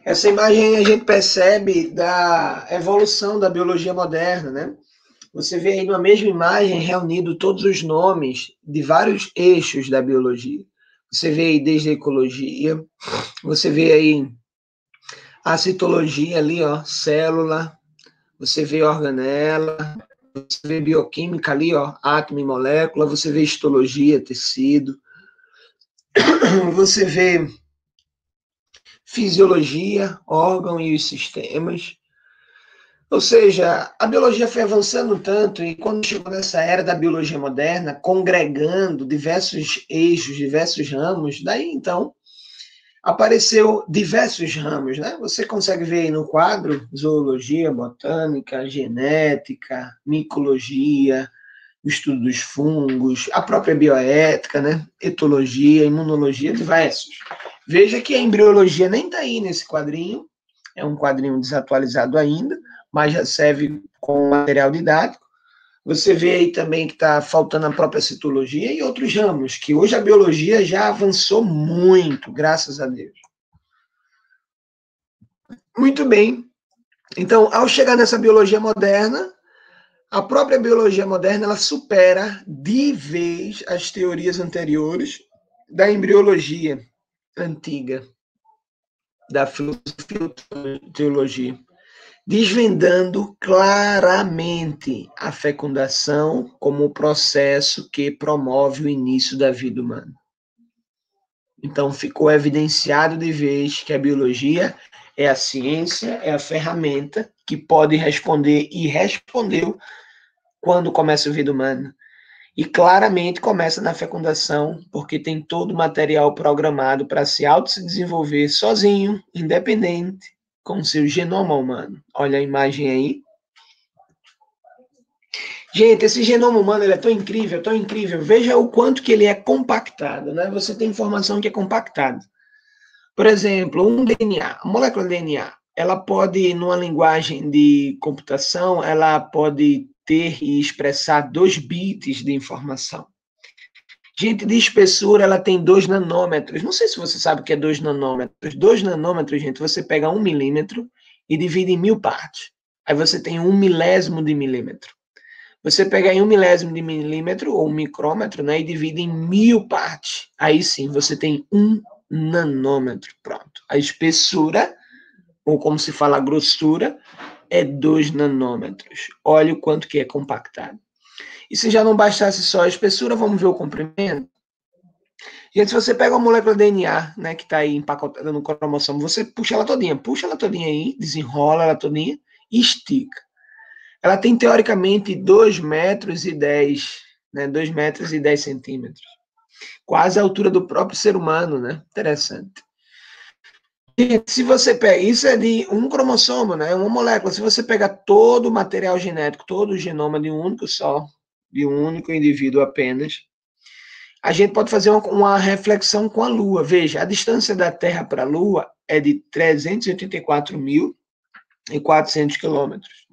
Essa imagem a gente percebe da evolução da biologia moderna, né? Você vê aí numa mesma imagem reunido todos os nomes de vários eixos da biologia. Você vê aí desde a ecologia, você vê aí a citologia ali, ó, célula, você vê organela, você vê bioquímica ali, ó, átomo e molécula, você vê histologia, tecido, você vê fisiologia, órgão e os sistemas. Ou seja, a biologia foi avançando tanto e quando chegou nessa era da biologia moderna, congregando diversos eixos, diversos ramos, daí então apareceu diversos ramos, né? Você consegue ver aí no quadro zoologia, botânica, genética, micologia, o estudo dos fungos, a própria bioética, né? Etologia, imunologia, diversos. Veja que a embriologia nem está aí nesse quadrinho, é um quadrinho desatualizado ainda, mas já serve como material didático. Você vê aí também que está faltando a própria citologia e outros ramos, que hoje a biologia já avançou muito, graças a Deus. Muito bem. Então, ao chegar nessa biologia moderna, a própria biologia moderna ela supera de vez as teorias anteriores da embriologia antiga, da filosofia e teologia, desvendando claramente a fecundação como o processo que promove o início da vida humana. Então, ficou evidenciado de vez que a biologia é a ciência, é a ferramenta que pode responder e respondeu quando começa a vida humana. E claramente começa na fecundação, porque tem todo o material programado para se auto-desenvolver sozinho, independente, com seu genoma humano. Olha a imagem aí. Gente, esse genoma humano ele é tão incrível, tão incrível. Veja o quanto que ele é compactado, né? Você tem informação que é compactada. Por exemplo, um DNA, a molécula DNA, ela pode, numa linguagem de computação, ela pode ter e expressar 2 bits de informação. Gente, de espessura, ela tem 2 nanômetros. Não sei se você sabe o que é 2 nanômetros. 2 nanômetros, gente, você pega 1 milímetro e divide em 1000 partes. Aí você tem 1 milésimo de milímetro. Você pega em 1 milésimo de milímetro, ou 1 micrômetro, né, e divide em 1000 partes. Aí sim, você tem 1 nanômetro. Pronto. A espessura, ou como se fala a grossura, é 2 nanômetros. Olha o quanto que é compactado. E se já não bastasse só a espessura, vamos ver o comprimento. Gente, se você pega uma molécula DNA, né, que está aí empacotada no cromossomo, você puxa ela todinha aí, desenrola ela todinha e estica. Ela tem, teoricamente, 2 metros e 10, né, 2 metros e 10 centímetros. Quase a altura do próprio ser humano, né? Interessante. E se você pega, isso é de um cromossomo, né? Uma molécula. Se você pegar todo o material genético, todo o genoma de um único só, de um único indivíduo apenas, a gente pode fazer uma reflexão com a Lua. Veja, a distância da Terra para a Lua é de 384.400 quilômetros.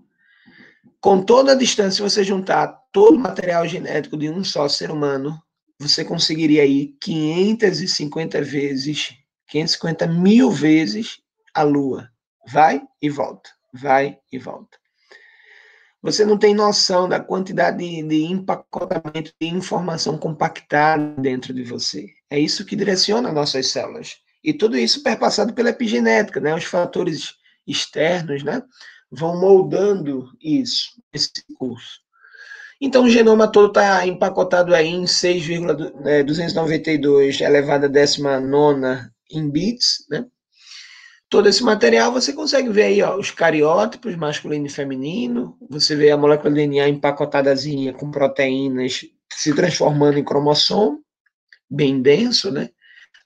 Com toda a distância, se você juntar todo o material genético de um só ser humano, você conseguiria ir 550 mil vezes a Lua. Vai e volta, vai e volta. Você não tem noção da quantidade de empacotamento de informação compactada dentro de você. É isso que direciona nossas células. E tudo isso perpassado pela epigenética, né? Os fatores externos, né, vão moldando isso, esse curso. Então, o genoma todo está empacotado aí em 6,292 elevado a 19 em bits, né? Todo esse material você consegue ver aí, ó, os cariótipos, masculino e feminino. Você vê a molécula de DNA empacotadazinha com proteínas se transformando em cromossomo, bem denso, né?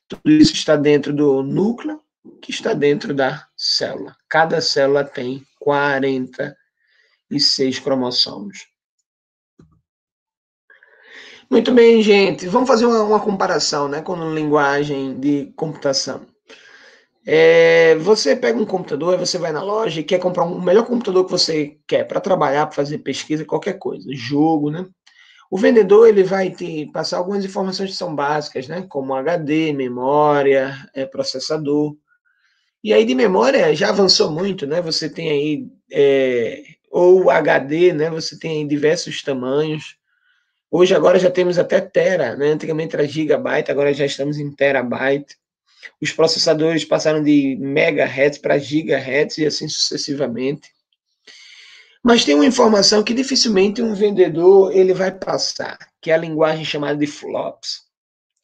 Tudo isso está dentro do núcleo, que está dentro da célula. Cada célula tem 46 cromossomos. Muito bem, gente. Vamos fazer uma comparação, né, com linguagem de computação. Você pega um computador, você vai na loja e quer comprar o melhor computador que você quer para trabalhar, para fazer pesquisa, qualquer coisa, jogo, né? O vendedor ele vai te passar algumas informações que são básicas, né? Como HD, memória, processador. E aí de memória já avançou muito, né? Você tem aí ou HD, né? Você tem aí diversos tamanhos. Hoje agora já temos até tera, né? Antigamente era gigabyte, agora já estamos em terabyte. Os processadores passaram de megahertz para gigahertz e assim sucessivamente. Mas tem uma informação que dificilmente um vendedor ele vai passar, que é a linguagem chamada de flops.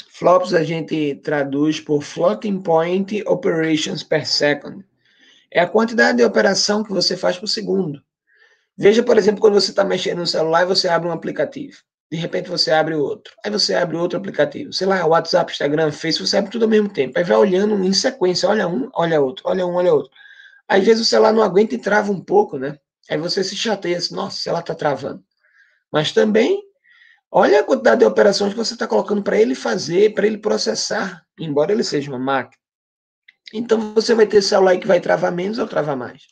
Flops a gente traduz por Floating Point Operations per Second. É a quantidade de operação que você faz por segundo. Veja, por exemplo, quando você está mexendo no celular e você abre um aplicativo. De repente você abre outro. Aí você abre outro aplicativo. Sei lá, WhatsApp, Instagram, Facebook, você abre tudo ao mesmo tempo. Aí vai olhando em sequência. Olha um, olha outro. Olha um, olha outro. Às vezes o celular não aguenta e trava um pouco, né? Aí você se chateia assim, nossa, o celular está travando. Mas também, olha a quantidade de operações que você está colocando para ele fazer, para ele processar, embora ele seja uma máquina. Então você vai ter celular que vai travar menos ou travar mais.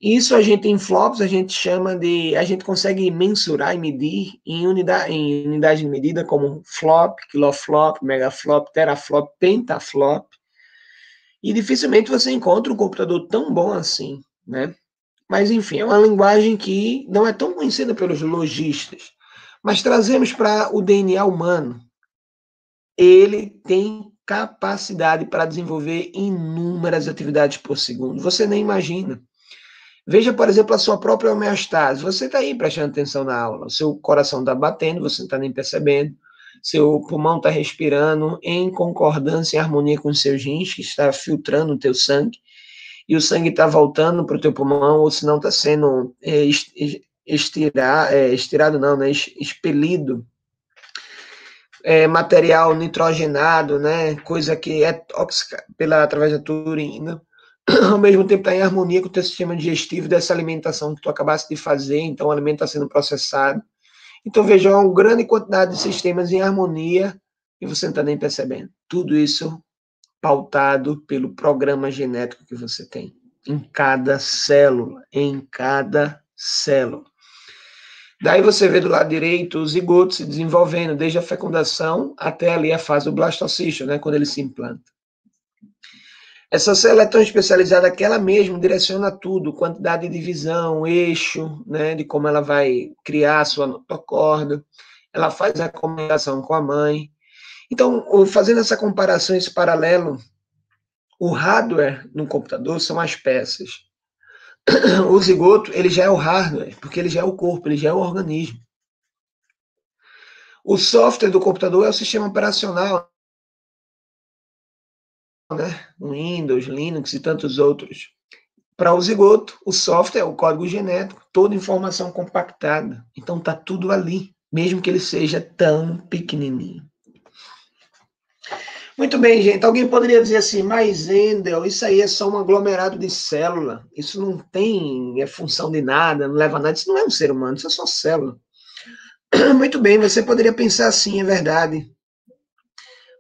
Isso a gente em flops, a gente chama de, a gente consegue mensurar e medir em unidade de medida como flop, kiloflop, megaflop, teraflop, pentaflop. E dificilmente você encontra um computador tão bom assim, né? Mas enfim, é uma linguagem que não é tão conhecida pelos lojistas. Mas trazemos para o DNA humano. Ele tem capacidade para desenvolver inúmeras atividades por segundo. Você nem imagina. Veja, por exemplo, a sua própria homeostase. Você está aí prestando atenção na aula. O seu coração está batendo, você não está nem percebendo. Seu pulmão está respirando em concordância e harmonia com os seus rins, que está filtrando o teu sangue. E o sangue está voltando para o teu pulmão, ou se não está sendo estirado não, né? Expelido. Material nitrogenado, né? Coisa que é tóxica através da urina. Ao mesmo tempo está em harmonia com o teu sistema digestivo dessa alimentação que tu acabaste de fazer, então o alimento está sendo processado. Então veja, uma grande quantidade de sistemas em harmonia e você não está nem percebendo. Tudo isso pautado pelo programa genético que você tem em cada célula, Daí você vê do lado direito o zigoto se desenvolvendo desde a fecundação até ali a fase do blastocisto, né, quando ele se implanta. Essa célula é tão especializada que ela mesma direciona tudo, quantidade de divisão, eixo, né, de como ela vai criar a sua notocorda, ela faz a comunicação com a mãe. Então, fazendo essa comparação, esse paralelo, o hardware no computador são as peças. O zigoto, ele já é o hardware, porque ele já é o corpo, ele já é o organismo. O software do computador é o sistema operacional, né? O Windows, Linux e tantos outros. Para o zigoto, o software é o código genético, toda informação compactada. Então está tudo ali, mesmo que ele seja tão pequenininho. Muito bem, gente. Alguém poderia dizer assim, mas Endel, isso aí é só um aglomerado de célula. Isso não tem função de nada, não leva a nada. Isso não é um ser humano, isso é só célula. Muito bem, você poderia pensar assim, é verdade.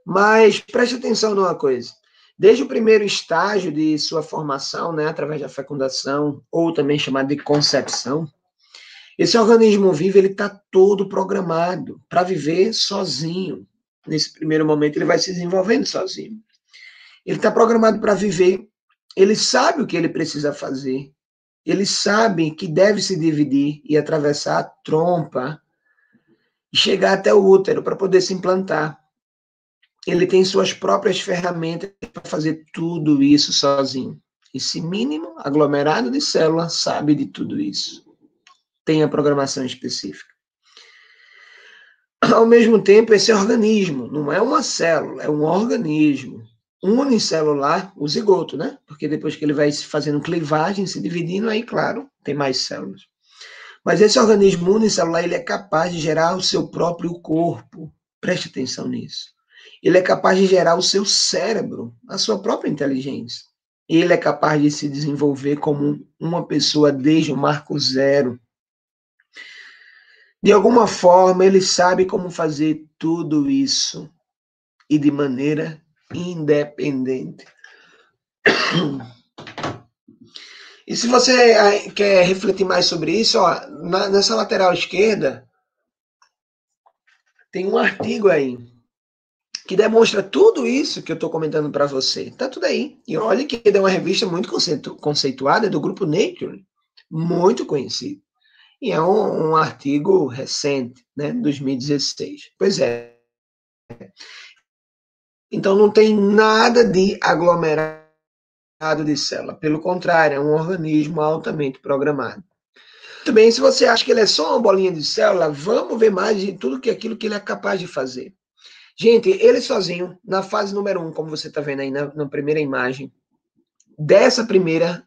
Mas preste atenção numa coisa. Desde o primeiro estágio de sua formação, né, através da fecundação, ou também chamado de concepção, esse organismo vivo ele está todo programado para viver sozinho. Nesse primeiro momento, ele vai se desenvolvendo sozinho. Ele está programado para viver, ele sabe o que ele precisa fazer, ele sabe que deve se dividir e atravessar a trompa e chegar até o útero para poder se implantar. Ele tem suas próprias ferramentas para fazer tudo isso sozinho. Esse mínimo aglomerado de células sabe de tudo isso. Tem a programação específica. Ao mesmo tempo, esse organismo não é uma célula, é um organismo unicelular, o zigoto, né? Porque depois que ele vai fazendo clivagem, se dividindo, aí, claro, tem mais células. Mas esse organismo unicelular, ele é capaz de gerar o seu próprio corpo. Preste atenção nisso. Ele é capaz de gerar o seu cérebro, a sua própria inteligência. Ele é capaz de se desenvolver como uma pessoa desde o marco zero. De alguma forma, ele sabe como fazer tudo isso e de maneira independente. E se você quer refletir mais sobre isso, ó, nessa lateral esquerda tem um artigo aí que demonstra tudo isso que eu estou comentando para você. Tá tudo aí. E olha que é uma revista muito conceituada, do grupo Nature, muito conhecido. E é um artigo recente, né, 2016. Pois é. Então não tem nada de aglomerado de célula. Pelo contrário, é um organismo altamente programado. Muito bem, se você acha que ele é só uma bolinha de célula, vamos ver mais de tudo aquilo que ele é capaz de fazer. Gente, ele sozinho, na fase número 1, como você está vendo aí na primeira imagem, dessa primeira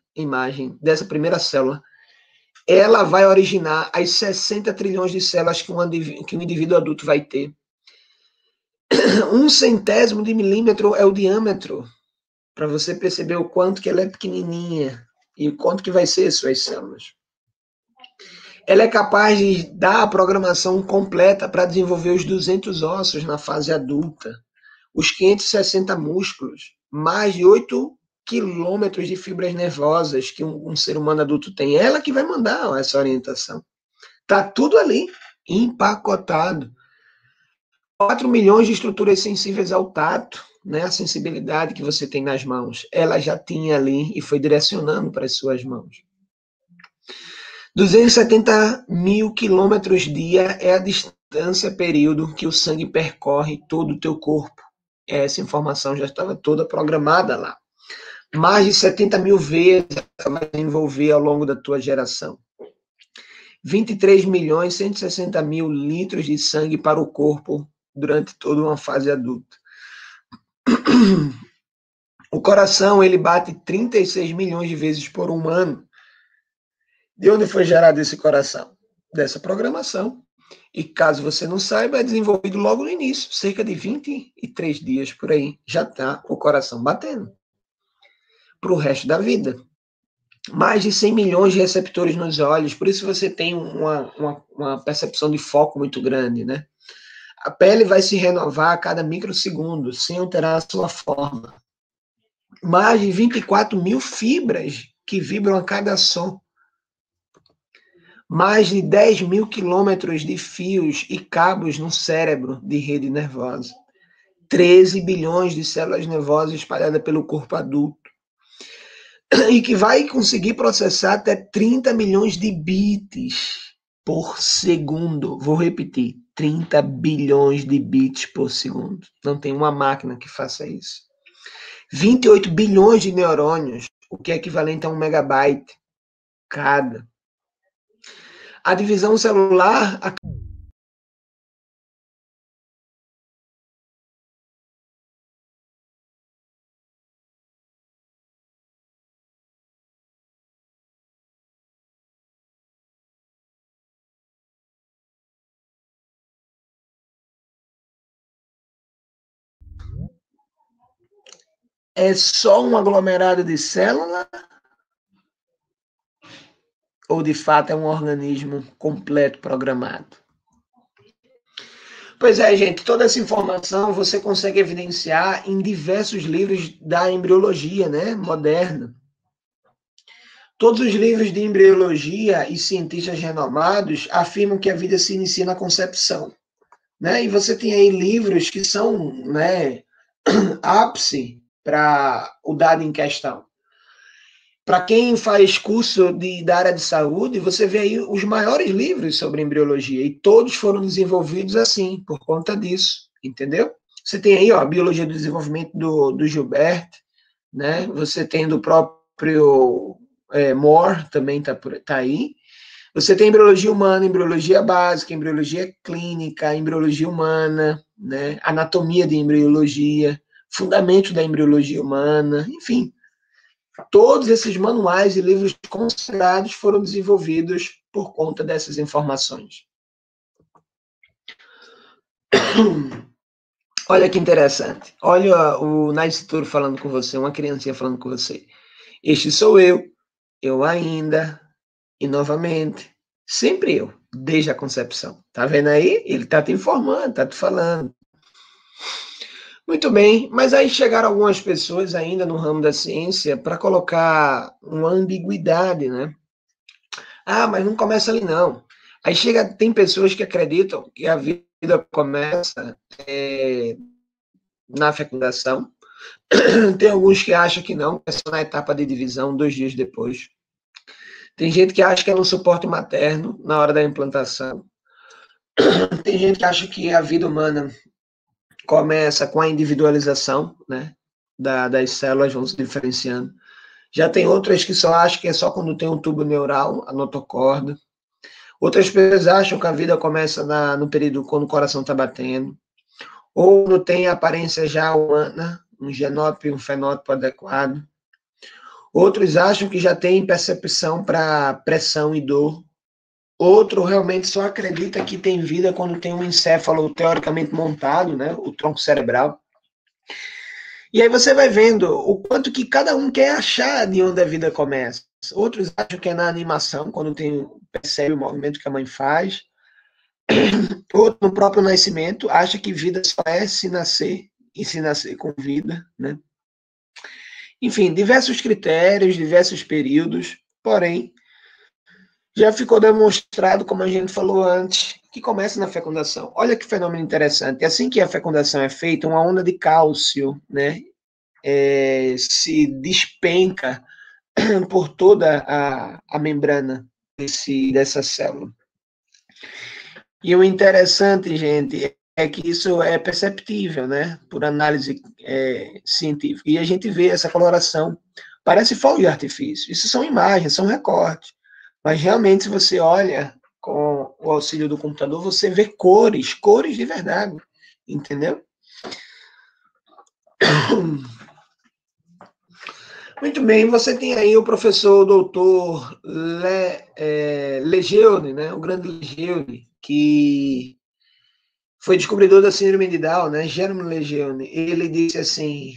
célula, ela vai originar as 60 trilhões de células que um indivíduo adulto vai ter. 1/100º de milímetro é o diâmetro, para você perceber o quanto que ela é pequenininha e o quanto que vai ser suas células. Ela é capaz de dar a programação completa para desenvolver os 200 ossos na fase adulta, os 560 músculos, mais de 8 quilômetros de fibras nervosas que um ser humano adulto tem. Ela que vai mandar essa orientação. Tá tudo ali, empacotado. 4 milhões de estruturas sensíveis ao tato, né? A sensibilidade que você tem nas mãos, ela já tinha ali e foi direcionando para as suas mãos. 270 mil quilômetros dia é a distância período que o sangue percorre todo o teu corpo. Essa informação já estava toda programada lá. Mais de 70 mil vezes vai desenvolver ao longo da tua geração. 23 milhões 160 mil litros de sangue para o corpo durante toda uma fase adulta. O coração, ele bate 36 milhões de vezes por ano. De onde foi gerado esse coração? Dessa programação. E caso você não saiba, é desenvolvido logo no início, cerca de 23 dias por aí. Já está o coração batendo. Para o resto da vida. Mais de 100 milhões de receptores nos olhos, por isso você tem uma percepção de foco muito grande, né? A pele vai se renovar a cada microsegundo, sem alterar a sua forma. Mais de 24 mil fibras que vibram a cada som. Mais de 10 mil quilômetros de fios e cabos no cérebro de rede nervosa. 13 bilhões de células nervosas espalhadas pelo corpo adulto. E que vai conseguir processar até 30 milhões de bits por segundo. Vou repetir, 30 bilhões de bits por segundo. Não tem uma máquina que faça isso. 28 bilhões de neurônios, o que é equivalente a 1 megabyte cada. A divisão celular é só um aglomerado de células ou de fato é um organismo completo programado? Pois é, gente, toda essa informação você consegue evidenciar em diversos livros da embriologia, né, moderna. Todos os livros de embriologia e cientistas renomados afirmam que a vida se inicia na concepção, né? E você tem aí livros que são, né, ápice para o dado em questão. Para quem faz curso da área de saúde, você vê aí os maiores livros sobre embriologia, e todos foram desenvolvidos assim, por conta disso, entendeu? Você tem aí, ó, a biologia do desenvolvimento do Gilbert, né? Você tem do próprio Moore, também tá aí. Você tem embriologia humana, embriologia básica, embriologia clínica, embriologia humana, né? Anatomia de embriologia, fundamento da embriologia humana, enfim. Todos esses manuais e livros considerados foram desenvolvidos por conta dessas informações. Olha que interessante. Olha o nascituro falando com você, uma criancinha falando com você. Este sou eu ainda, e novamente, sempre eu, desde a concepção. Tá vendo aí? Ele tá te informando, tá te falando. Muito bem, mas aí chegaram algumas pessoas ainda no ramo da ciência para colocar uma ambiguidade, né? Ah, mas não começa ali não. Aí chega, tem pessoas que acreditam que a vida começa na fecundação. Tem alguns que acham que não, que é só na etapa de divisão, 2 dias depois. Tem gente que acha que é no suporte materno, na hora da implantação. Tem gente que acha que a vida humana começa com a individualização, né? Das células vão se diferenciando. Já tem outras que só acham que é só quando tem um tubo neural, a notocorda. Outras pessoas acham que a vida começa no período quando o coração está batendo. Ou não tem aparência já humana, um genótipo e um fenótipo adequado. Outros acham que já tem percepção para pressão e dor. Outro realmente só acredita que tem vida quando tem um encéfalo teoricamente montado, né, o tronco cerebral. E aí você vai vendo o quanto que cada um quer achar de onde a vida começa. Outros acham que é na animação, quando percebe o movimento que a mãe faz. Outro no próprio nascimento, acha que vida só é se nascer, e se nascer com vida, né? Enfim, diversos critérios, diversos períodos, porém, já ficou demonstrado, como a gente falou antes, que começa na fecundação. Olha que fenômeno interessante. Assim que a fecundação é feita, uma onda de cálcio, né, se despenca por toda a membrana dessa célula. E o interessante, gente, é que isso é perceptível, né, por análise científica. E a gente vê essa coloração, parece fogo de artifício. Isso são imagens, são recortes. Mas realmente, se você olha com o auxílio do computador, você vê cores, cores de verdade, entendeu? Muito bem, você tem aí o professor doutor Lejeune, né, o grande Lejeune, que foi descobridor da síndrome de Down, né, Jerome Lejeune. Ele disse assim,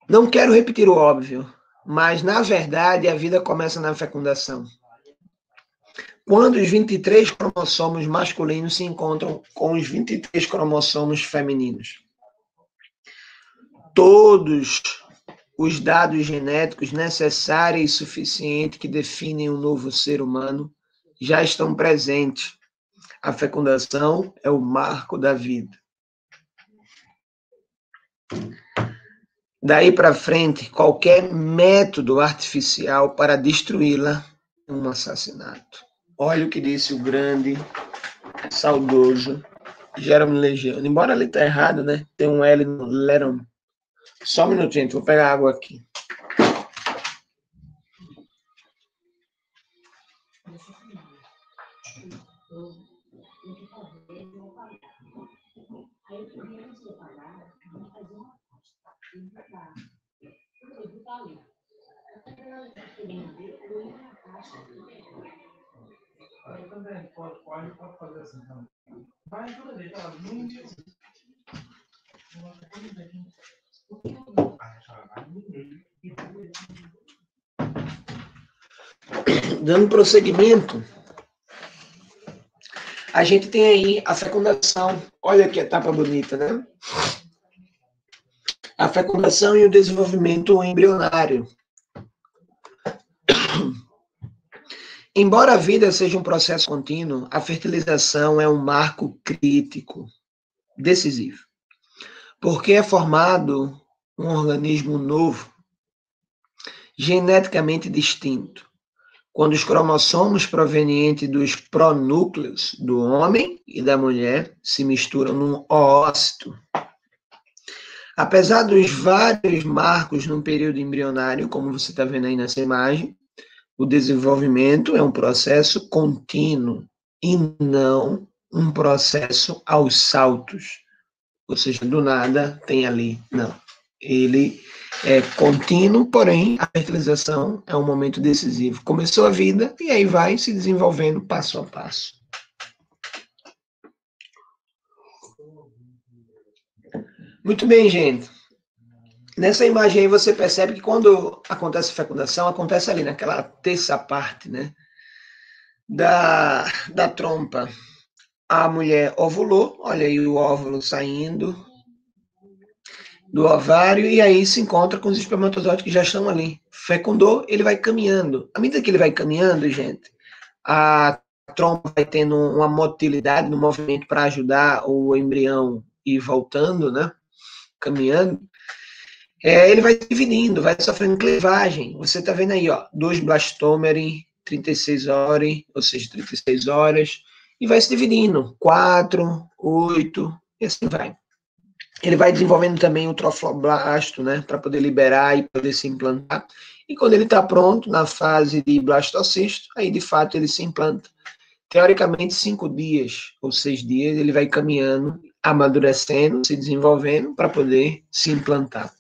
não quero repetir o óbvio, mas na verdade a vida começa na fecundação. Quando os 23 cromossomos masculinos se encontram com os 23 cromossomos femininos. Todos os dados genéticos necessários e suficientes que definem um novo ser humano já estão presentes. A fecundação é o marco da vida. Daí para frente, qualquer método artificial para destruí-la é um assassinato. Olha o que disse o grande, saudoso Jerome Lejeune. Embora ele esteja errado, né? Tem um L no Leron. Só um minutinho, vou pegar água aqui. Dando prosseguimento, a gente tem aí a fecundação. Olha que etapa bonita, né? A fecundação e o desenvolvimento embrionário. Embora a vida seja um processo contínuo, a fertilização é um marco crítico, decisivo, porque é formado um organismo novo, geneticamente distinto, quando os cromossomos provenientes dos pronúcleos do homem e da mulher se misturam num oócito. Apesar dos vários marcos no período embrionário, como você está vendo aí nessa imagem, o desenvolvimento é um processo contínuo e não um processo aos saltos. Ou seja, do nada tem ali. Não. Ele é contínuo, porém a fertilização é um momento decisivo. Começou a vida e aí vai se desenvolvendo passo a passo. Muito bem, gente. Nessa imagem aí você percebe que quando acontece a fecundação, acontece ali naquela terça parte, né, da trompa. A mulher ovulou, olha aí o óvulo saindo do ovário e aí se encontra com os espermatozoides que já estão ali. Fecundou, ele vai caminhando. À medida que ele vai caminhando, gente, a trompa vai tendo uma motilidade no movimento para ajudar o embrião ir voltando, né, caminhando. Ele vai se dividindo, vai sofrendo clivagem. Você está vendo aí, ó, 2 blastomere, 36 horas, ou seja, 36 horas, e vai se dividindo, 4, 8, e assim vai. Ele vai desenvolvendo também o trofoblasto, né, para poder liberar e poder se implantar. E quando ele está pronto, na fase de blastocisto, aí de fato ele se implanta. Teoricamente, 5 dias ou 6 dias, ele vai caminhando, amadurecendo, se desenvolvendo para poder se implantar.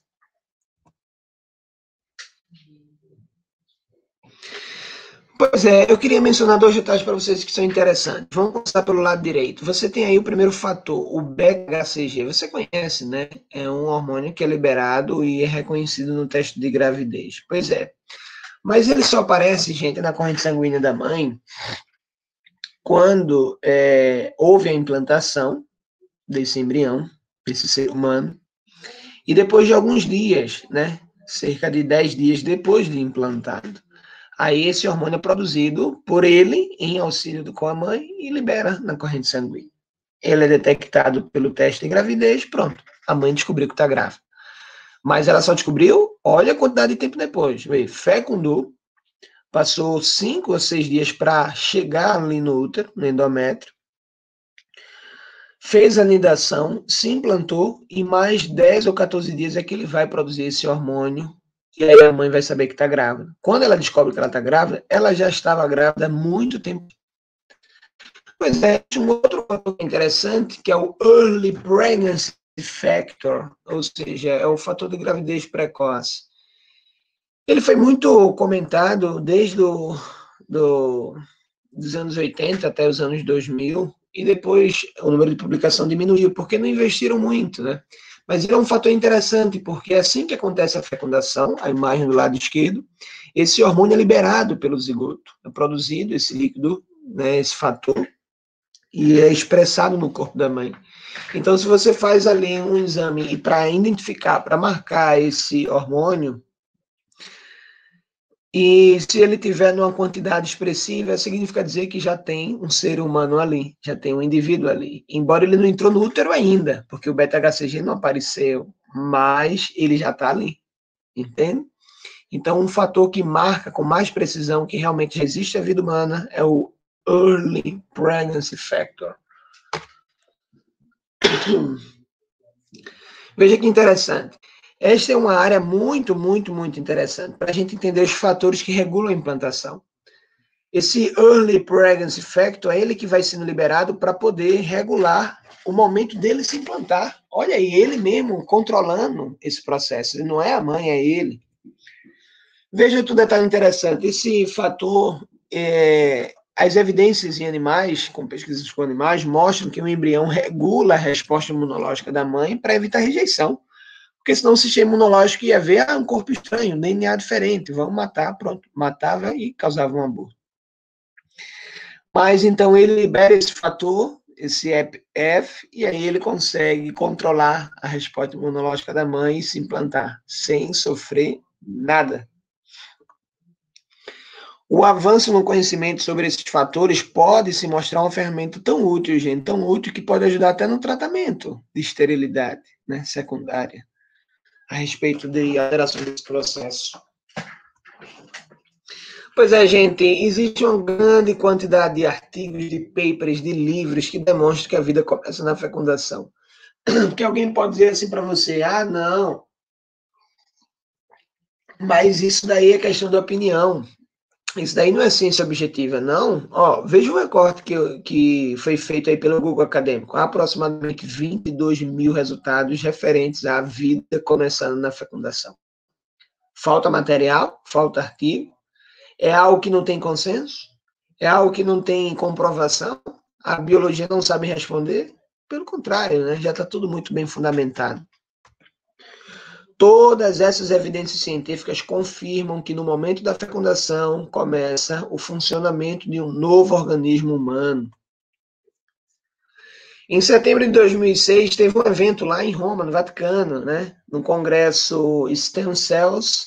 Pois é, eu queria mencionar 2 detalhes para vocês que são interessantes. Vamos começar pelo lado direito. Você tem aí o primeiro fator, o beta-HCG. Você conhece, né? É um hormônio que é liberado e é reconhecido no teste de gravidez. Pois é. Mas ele só aparece, gente, na corrente sanguínea da mãe quando houve a implantação desse embrião, desse ser humano, e depois de alguns dias, né? Cerca de 10 dias depois de implantado. Aí esse hormônio é produzido por ele em auxílio com a mãe e libera na corrente sanguínea. Ele é detectado pelo teste de gravidez, pronto. A mãe descobriu que está grávida. Mas ela só descobriu, olha a quantidade de tempo depois. Fecundou, passou 5 ou 6 dias para chegar ali no útero, no endométrio, fez a nidação, se implantou e mais 10 ou 14 dias é que ele vai produzir esse hormônio e aí a mãe vai saber que está grávida. Quando ela descobre que ela está grávida, ela já estava grávida há muito tempo. Pois é, um outro fator interessante que é o Early Pregnancy Factor, ou seja, é o fator de gravidez precoce. Ele foi muito comentado desde dos anos 80 até os anos 2000, e depois o número de publicação diminuiu, porque não investiram muito, né? Mas ele é um fator interessante, porque assim que acontece a fecundação, a imagem do lado esquerdo, esse hormônio é liberado pelo zigoto, é produzido esse líquido, né, esse fator, e é expressado no corpo da mãe. Então, se você faz ali um exame e para identificar, para marcar esse hormônio, e se ele tiver numa quantidade expressiva, significa dizer que já tem um ser humano ali, já tem um indivíduo ali. Embora ele não entrou no útero ainda, porque o beta-HCG não apareceu, mas ele já está ali, entende? Então, um fator que marca com mais precisão que realmente existe a vida humana é o Early Pregnancy Factor. Veja que interessante. Esta é uma área muito, muito, muito interessante para a gente entender os fatores que regulam a implantação. Esse Early Pregnancy Factor é ele que vai sendo liberado para poder regular o momento dele se implantar. Olha aí, ele mesmo controlando esse processo. Não é a mãe, é ele. Veja outro detalhe interessante. Esse fator, as evidências em animais, com pesquisas com animais, mostram que o embrião regula a resposta imunológica da mãe para evitar rejeição. Porque senão o sistema imunológico ia ver um corpo estranho, um DNA diferente, vamos matar, pronto. Matava e causava um aborto. Mas então ele libera esse fator, esse F, e aí ele consegue controlar a resposta imunológica da mãe e se implantar sem sofrer nada. O avanço no conhecimento sobre esses fatores pode se mostrar uma ferramenta tão útil, gente, tão útil que pode ajudar até no tratamento de esterilidade, né, secundária, a respeito de alterações desse processo. Pois é, gente, existe uma grande quantidade de artigos, de papers, de livros que demonstram que a vida começa na fecundação. Porque alguém pode dizer assim para você, ah, não, mas isso daí é questão de opinião. Isso daí não é ciência objetiva, não. Ó, veja o recorte que foi feito aí pelo Google Acadêmico. Há aproximadamente 22 mil resultados referentes à vida começando na fecundação. Falta material, falta artigo. É algo que não tem consenso? É algo que não tem comprovação? A biologia não sabe responder? Pelo contrário, né? Já está tudo muito bem fundamentado. Todas essas evidências científicas confirmam que no momento da fecundação começa o funcionamento de um novo organismo humano. Em setembro de 2006, teve um evento lá em Roma, no Vaticano, né? No congresso Stem Cells,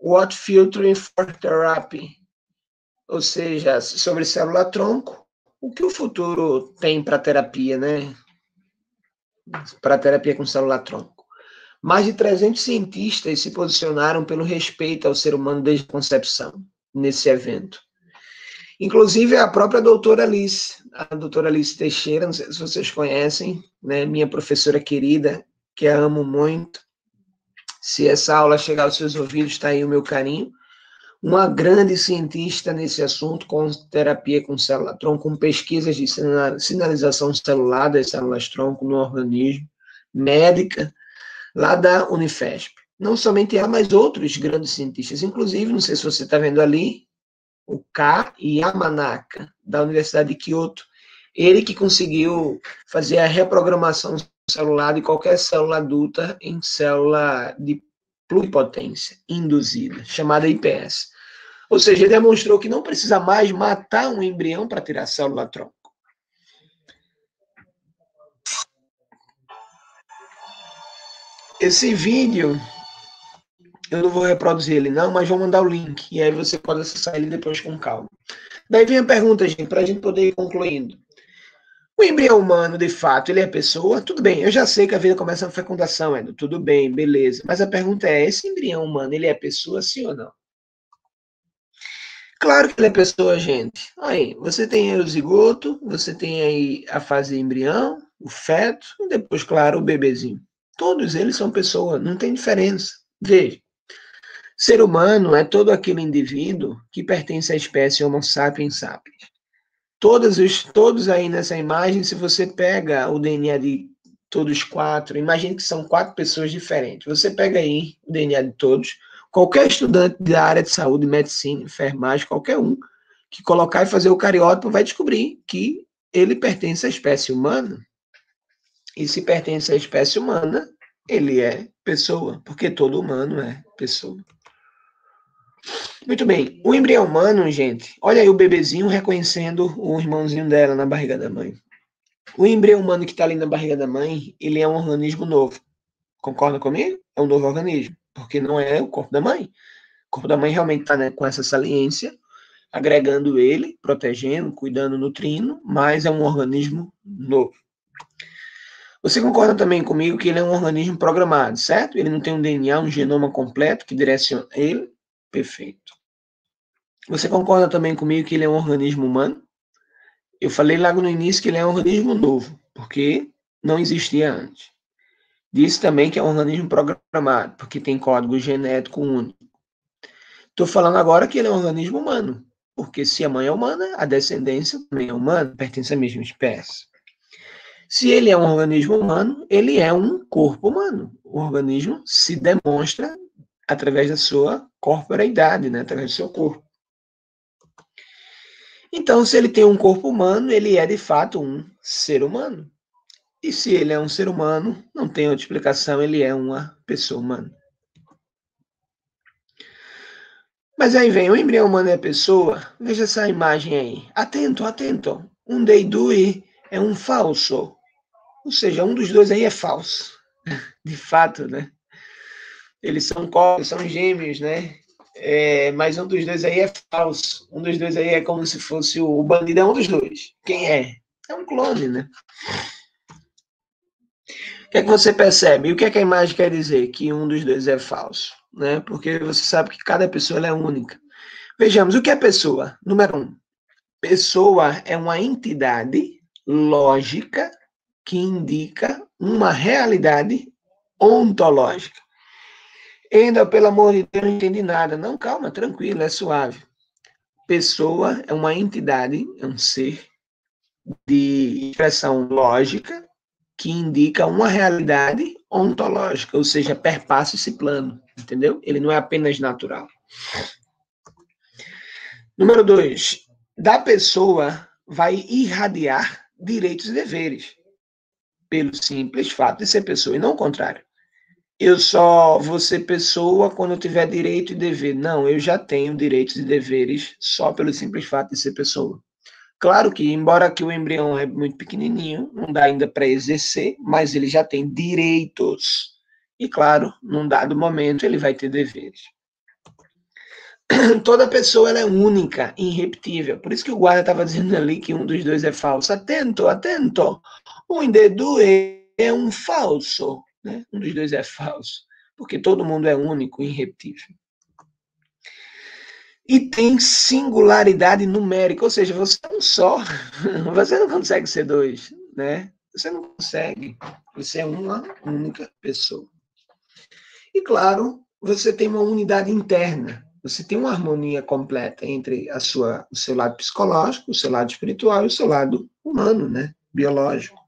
What Future for Therapy, ou seja, sobre célula-tronco, o que o futuro tem para terapia, né? Para terapia com célula-tronco. Mais de 300 cientistas se posicionaram pelo respeito ao ser humano desde a concepção, nesse evento. Inclusive a própria doutora Alice Teixeira, não sei se vocês conhecem, né, minha professora querida, que a amo muito. Se essa aula chegar aos seus ouvidos, está aí o meu carinho. Uma grande cientista nesse assunto, com terapia com célula-tronco, com pesquisas de sinalização celular das células-tronco no organismo, médica, lá da Unifesp. Não somente ela, mas outros grandes cientistas. Inclusive, não sei se você está vendo ali, o K. Yamanaka, da Universidade de Kyoto. Ele que conseguiu fazer a reprogramação celular de qualquer célula adulta em célula de pluripotência induzida, chamada IPS. Ou seja, ele demonstrou que não precisa mais matar um embrião para tirar a célula-tronco. Esse vídeo, eu não vou reproduzir ele não, mas vou mandar o link, e aí você pode acessar ele depois com calma. Daí vem a pergunta, gente, para a gente poder ir concluindo. O embrião humano, de fato, ele é pessoa? Tudo bem, eu já sei que a vida começa na fecundação, Edu, tudo bem, beleza. Mas a pergunta é, esse embrião humano, ele é pessoa, sim ou não? Claro que ele é pessoa, gente. Aí, você tem aí o zigoto, você tem aí a fase de embrião, o feto, e depois, claro, o bebezinho. Todos eles são pessoa, não tem diferença. Veja, ser humano é todo aquele indivíduo que pertence à espécie Homo sapiens sapiens. Todos aí nessa imagem, se você pega o DNA de todos quatro, imagine que são 4 pessoas diferentes. Você pega aí o DNA de todos, qualquer estudante da área de saúde, medicina, enfermagem, qualquer um, que colocar e fazer o cariótipo vai descobrir que ele pertence à espécie humana. E se pertence à espécie humana, ele é pessoa, porque todo humano é pessoa. Muito bem, o embrião humano, gente, olha aí o bebezinho reconhecendo o irmãozinho dela na barriga da mãe. O embrião humano que está ali na barriga da mãe, ele é um organismo novo. Concorda comigo? É um novo organismo, porque não é o corpo da mãe. O corpo da mãe realmente está, né, com essa saliência, agregando ele, protegendo, cuidando, nutrindo, mas é um organismo novo. Você concorda também comigo que ele é um organismo programado, certo? Ele não tem um DNA, um genoma completo que direciona ele? Perfeito. Você concorda também comigo que ele é um organismo humano? Eu falei logo no início que ele é um organismo novo, porque não existia antes. Disse também que é um organismo programado, porque tem código genético único. Estou falando agora que ele é um organismo humano, porque se a mãe é humana, a descendência também é humana, pertence à mesma espécie. Se ele é um organismo humano, ele é um corpo humano. O organismo se demonstra através da sua corporeidade, né? Através do seu corpo. Então, se ele tem um corpo humano, ele é de fato um ser humano. E se ele é um ser humano, não tem outra explicação, ele é uma pessoa humana. Mas aí vem, o embrião humano é pessoa? Veja essa imagem aí. Atento, atento. Um deidui é um falso. Ou seja, um dos dois aí é falso. De fato, né? Eles são cópias, são gêmeos, né? Mas um dos dois aí é falso. Um dos dois aí é como se fosse o bandido, é um dos dois. Quem é? É um clone, né? O que é que você percebe? E o que é que a imagem quer dizer? Que um dos dois é falso, né? Porque você sabe que cada pessoa ela é única. Vejamos, o que é pessoa? Número 1. Pessoa é uma entidade lógica que indica uma realidade ontológica. Ainda, pelo amor de Deus, não entendi nada. Não, calma, tranquilo, é suave. Pessoa é uma entidade, é um ser de expressão lógica que indica uma realidade ontológica, ou seja, perpassa esse plano, entendeu? Ele não é apenas natural. Número 2, da pessoa vai irradiar direitos e deveres, pelo simples fato de ser pessoa, e não o contrário. eu só vou ser pessoa quando eu tiver direito e dever. Não, eu já tenho direitos e deveres só pelo simples fato de ser pessoa. Claro que, embora que o embrião é muito pequenininho, não dá ainda para exercer, mas ele já tem direitos. E, claro, num dado momento, ele vai ter deveres. Toda pessoa ela é única, irrepetível. Por isso que o guarda estava dizendo ali que um dos dois é falso. Atento, atento. Um de dois é um falso. Né? Um dos dois é falso. Porque todo mundo é único, irrepetível. E tem singularidade numérica, ou seja, você é um só. Você não consegue ser dois, né? Você não consegue. Você é uma única pessoa. E claro, você tem uma unidade interna. Você tem uma harmonia completa entre o seu lado psicológico, o seu lado espiritual e o seu lado humano, né? Biológico.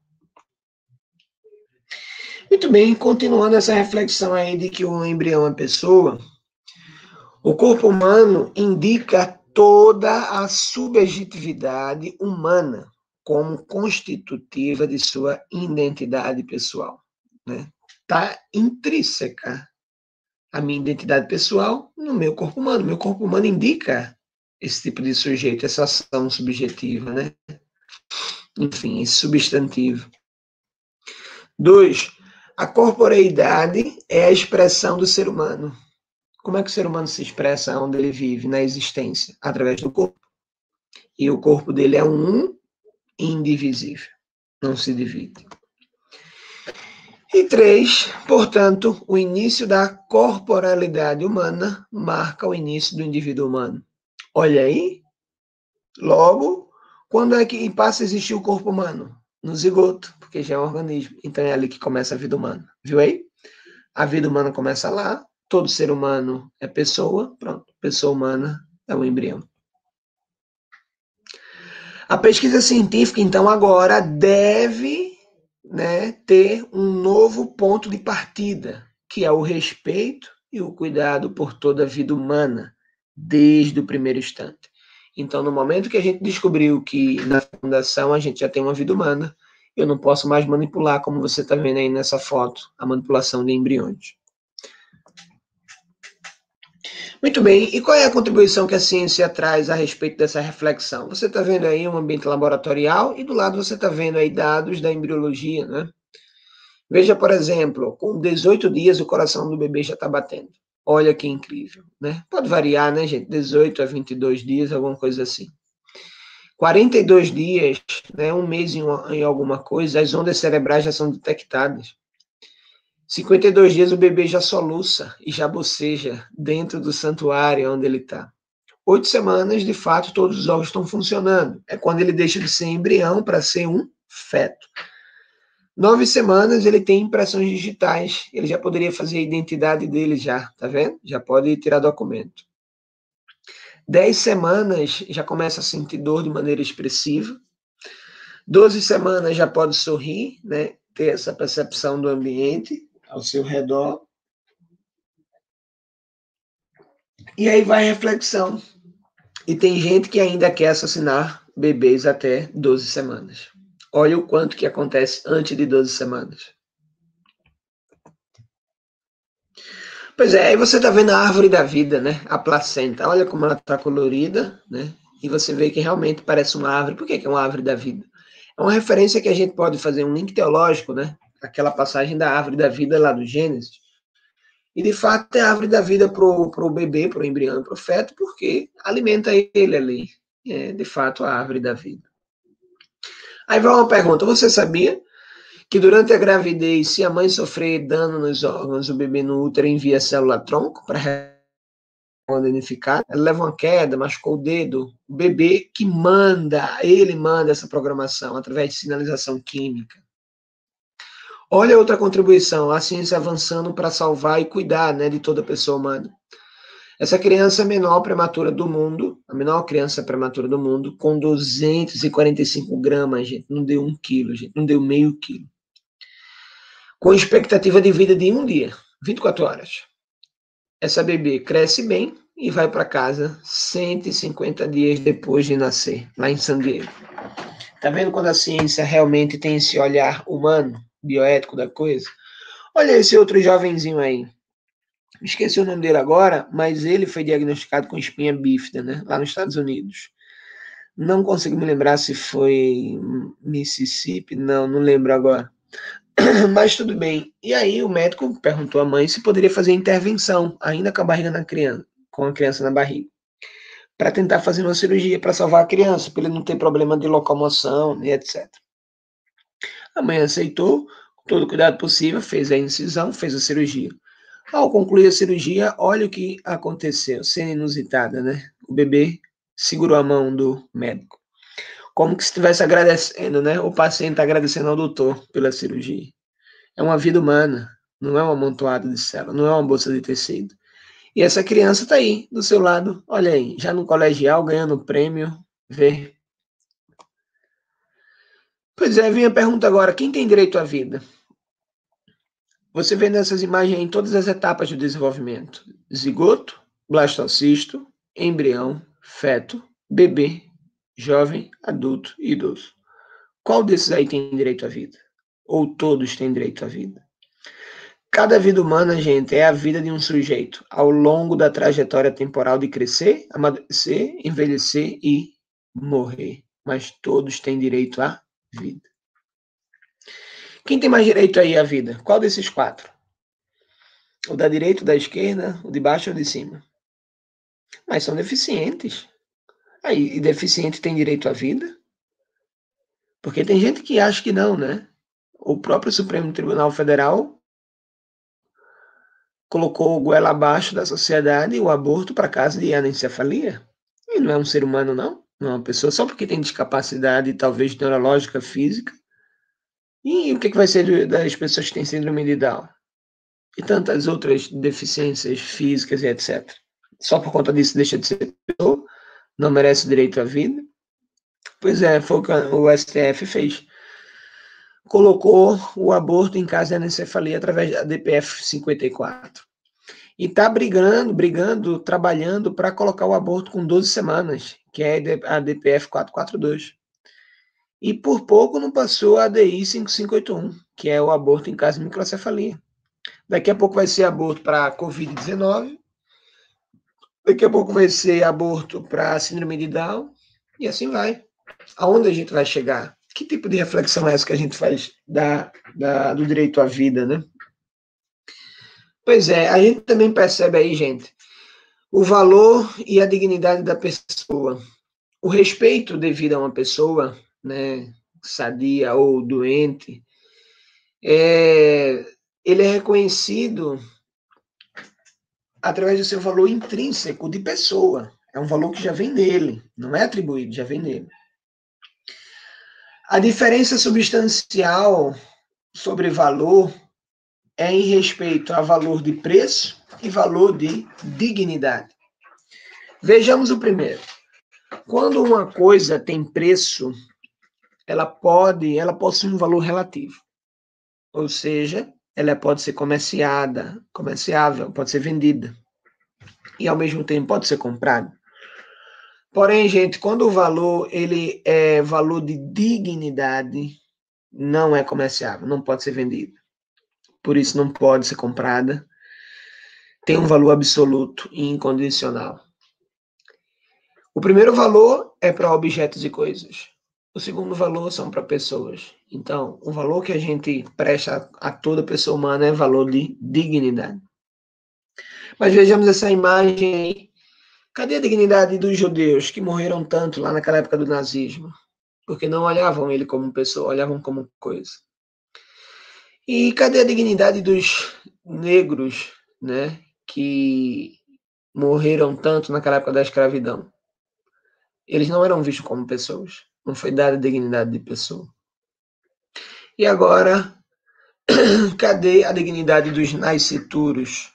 Muito bem, continuando essa reflexão aí de que o embrião é pessoa, o corpo humano indica toda a subjetividade humana como constitutiva de sua identidade pessoal. Né? Está intrínseca a minha identidade pessoal no meu corpo humano. Meu corpo humano indica esse tipo de sujeito, essa ação subjetiva, né? Enfim, esse substantivo. 2. A corporeidade é a expressão do ser humano. Como é que o ser humano se expressa onde ele vive, na existência? Através do corpo. E o corpo dele é um indivisível, não se divide. E 3, portanto, o início da corporalidade humana marca o início do indivíduo humano. Olha aí, logo, quando é que passa a existir o corpo humano? No zigoto, porque já é um organismo. Então é ali que começa a vida humana. Viu aí? A vida humana começa lá, todo ser humano é pessoa, pronto, pessoa humana é o embrião. A pesquisa científica, então, agora deve, né, ter um novo ponto de partida, que é o respeito e o cuidado por toda a vida humana, desde o primeiro instante. Então, no momento que a gente descobriu que na fundação a gente já tem uma vida humana, eu não posso mais manipular, como você está vendo aí nessa foto, a manipulação de embriões. Muito bem, e qual é a contribuição que a ciência traz a respeito dessa reflexão? Você está vendo aí um ambiente laboratorial e do lado você está vendo aí dados da embriologia, né? Veja, por exemplo, com 18 dias o coração do bebê já está batendo. Olha que incrível, né? Pode variar, né, gente? 18 a 22 dias, alguma coisa assim. 42 dias, né, um mês em alguma coisa, as ondas cerebrais já são detectadas. 52 dias o bebê já soluça e já boceja dentro do santuário onde ele está. 8 semanas, de fato, todos os órgãos estão funcionando. É quando ele deixa de ser embrião para ser um feto. 9 semanas, ele tem impressões digitais. Ele já poderia fazer a identidade dele já, tá vendo? Já pode tirar documento. 10 semanas, já começa a sentir dor de maneira expressiva. 12 semanas, já pode sorrir, né? Ter essa percepção do ambiente ao seu redor. E aí vai a reflexão. E tem gente que ainda quer assassinar bebês até 12 semanas. Olha o quanto que acontece antes de 12 semanas. Pois é, aí você está vendo a árvore da vida, né? A placenta. Olha como ela está colorida, né? E você vê que realmente parece uma árvore. Por que é uma árvore da vida? É uma referência que a gente pode fazer um link teológico, né? Aquela passagem da árvore da vida lá do Gênesis. E de fato é a árvore da vida para o bebê, para o embrião, para o feto, porque alimenta ele ali. É de fato a árvore da vida. Aí vai uma pergunta: você sabia que durante a gravidez, se a mãe sofrer dano nos órgãos, o bebê no útero envia célula-tronco para danificar? Ela leva uma queda, machucou o dedo, o bebê que manda, ele manda essa programação através de sinalização química. Olha outra contribuição, a ciência avançando para salvar e cuidar, né, de toda pessoa humana. Essa criança menor prematura do mundo, a menor criança prematura do mundo, com 245 gramas, gente, não deu 1 quilo, gente, não deu meio quilo. Com expectativa de vida de 1 dia, 24 horas. Essa bebê cresce bem e vai para casa 150 dias depois de nascer, lá em San Diego. Tá vendo quando a ciência realmente tem esse olhar humano, bioético da coisa? Olha esse outro jovenzinho aí. Esqueci o nome dele agora, mas ele foi diagnosticado com espinha bífida, né? Lá nos Estados Unidos. Não consigo me lembrar se foi Mississippi, não lembro agora. Mas tudo bem. E aí o médico perguntou à mãe se poderia fazer intervenção, ainda com a barriga na criança, com a criança na barriga, para tentar fazer uma cirurgia para salvar a criança, para ele não ter problema de locomoção e etc. A mãe aceitou, com todo o cuidado possível, fez a incisão, fez a cirurgia. Ao concluir a cirurgia, olha o que aconteceu, cena inusitada, né? O bebê segurou a mão do médico, como que se estivesse agradecendo, né? O paciente está agradecendo ao doutor pela cirurgia. É uma vida humana, não é um amontoado de célula, não é uma bolsa de tecido. E essa criança está aí, do seu lado, olha aí, já no colegial, ganhando prêmio, vê. Pois é, vem a pergunta agora, quem tem direito à vida? Você vê nessas imagens em todas as etapas do desenvolvimento: zigoto, blastocisto, embrião, feto, bebê, jovem, adulto e idoso. Qual desses aí tem direito à vida? Ou todos têm direito à vida? Cada vida humana, gente, é a vida de um sujeito ao longo da trajetória temporal de crescer, amadurecer, envelhecer e morrer. Mas todos têm direito à vida. Quem tem mais direito aí à vida? Qual desses quatro? O da direita, o da esquerda, o de baixo ou de cima? Mas são deficientes. Aí, e deficiente tem direito à vida? Porque tem gente que acha que não, né? O próprio Supremo Tribunal Federal colocou o goela abaixo da sociedade e o aborto para caso de anencefalia. E não é um ser humano, não. Não é uma pessoa só porque tem discapacidade, talvez neurológica, física. E o que vai ser das pessoas que têm síndrome de Down? E tantas outras deficiências físicas e etc. Só por conta disso deixa de ser pessoa, não merece o direito à vida. Pois é, foi o que o STF fez. Colocou o aborto em caso de anencefalia através da DPF 54. E está brigando, trabalhando para colocar o aborto com 12 semanas, que é a DPF 442. E por pouco não passou a ADI 5581, que é o aborto em caso de microcefalia. Daqui a pouco vai ser aborto para Covid-19, daqui a pouco vai ser aborto para síndrome de Down, e assim vai. Aonde a gente vai chegar? Que tipo de reflexão é essa que a gente faz do direito à vida, né? Pois é, a gente também percebe aí, gente, o valor e a dignidade da pessoa. O respeito devido a uma pessoa, né, sadia ou doente, ele é reconhecido através do seu valor intrínseco de pessoa. É um valor que já vem nele, não é atribuído, já vem nele. A diferença substancial sobre valor é em respeito a valor de preço e valor de dignidade. Vejamos o primeiro. Quando uma coisa tem preço, ela possui um valor relativo. Ou seja, ela pode ser comerciável, pode ser vendida. E ao mesmo tempo pode ser comprada. Porém, gente, quando o valor ele é valor de dignidade, não é comerciável, não pode ser vendido. Por isso não pode ser comprada. Tem um valor absoluto e incondicional. O primeiro valor é para objetos e coisas. O segundo valor são para pessoas. Então, o valor que a gente presta a toda pessoa humana é valor de dignidade. Mas vejamos essa imagem aí. Cadê a dignidade dos judeus que morreram tanto lá naquela época do nazismo? Porque não olhavam ele como pessoa, olhavam como coisa. E cadê a dignidade dos negros, né, que morreram tanto naquela época da escravidão? Eles não eram vistos como pessoas. Não foi dada a dignidade de pessoa. E agora, cadê a dignidade dos nascituros?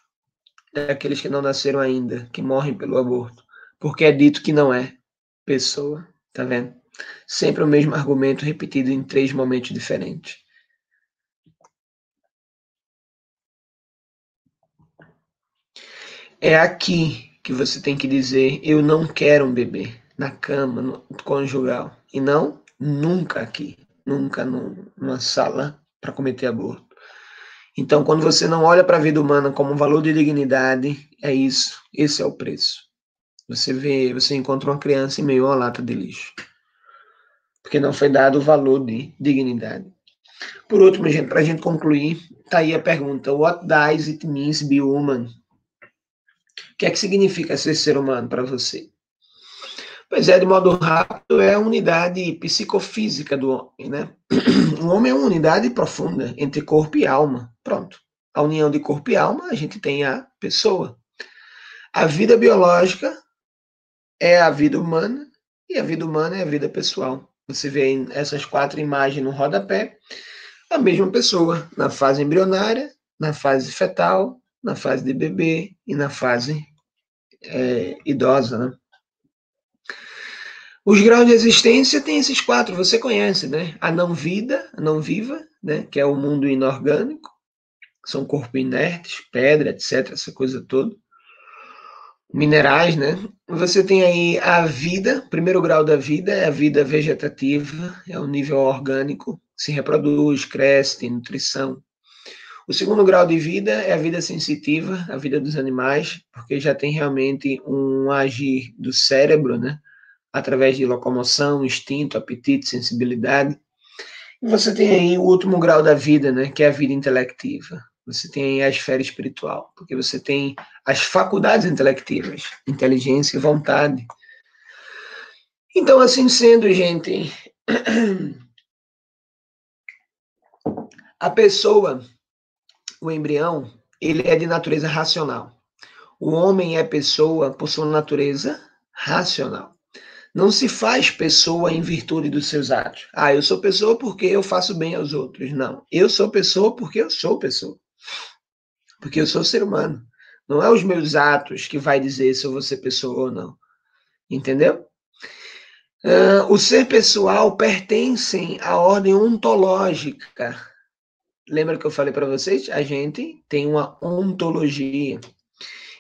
Aqueles que não nasceram ainda, que morrem pelo aborto? Porque é dito que não é pessoa. Tá vendo? Sempre o mesmo argumento repetido em 3 momentos diferentes. É aqui que você tem que dizer: eu não quero um bebê na cama, no conjugal. E não nunca aqui. Nunca numa sala para cometer aborto. Então, quando você não olha para a vida humana como um valor de dignidade, é isso. Esse é o preço. Você encontra uma criança em meio a uma lata de lixo. Porque não foi dado o valor de dignidade. Por último, gente, para a gente concluir, tá aí a pergunta: What does it mean to be human? O que é que significa ser ser humano para você? Pois é, de modo rápido, é a unidade psicofísica do homem, né? O homem é uma unidade profunda entre corpo e alma. Pronto. A união de corpo e alma, a gente tem a pessoa. A vida biológica é a vida humana e a vida humana é a vida pessoal. Você vê essas 4 imagens no rodapé, a mesma pessoa, na fase embrionária, na fase fetal, na fase de bebê e na fase idosa, né? Os graus de existência tem esses 4, você conhece, né? A não vida, a não viva, né? Que é o mundo inorgânico, são corpos inertes, pedra, etc., essa coisa toda. Minerais, né? Você tem aí a vida, o primeiro grau da vida é a vida vegetativa, é o nível orgânico, se reproduz, cresce, tem nutrição. O segundo grau de vida é a vida sensitiva, a vida dos animais, porque já tem realmente um agir do cérebro, né? Através de locomoção, instinto, apetite, sensibilidade. E você tem aí o último grau da vida, né? Que é a vida intelectiva. Você tem aí a esfera espiritual, porque você tem as faculdades intelectivas, inteligência e vontade. Então, assim sendo, gente, a pessoa, o embrião, ele é de natureza racional. O homem é pessoa por sua natureza racional. Não se faz pessoa em virtude dos seus atos. Ah, eu sou pessoa porque eu faço bem aos outros. Não. Eu sou pessoa porque eu sou pessoa. Porque eu sou ser humano. Não é os meus atos que vai dizer se eu vou ser pessoa ou não. Entendeu? O ser pessoal pertence à ordem ontológica. Lembra que eu falei para vocês? A gente tem uma ontologia.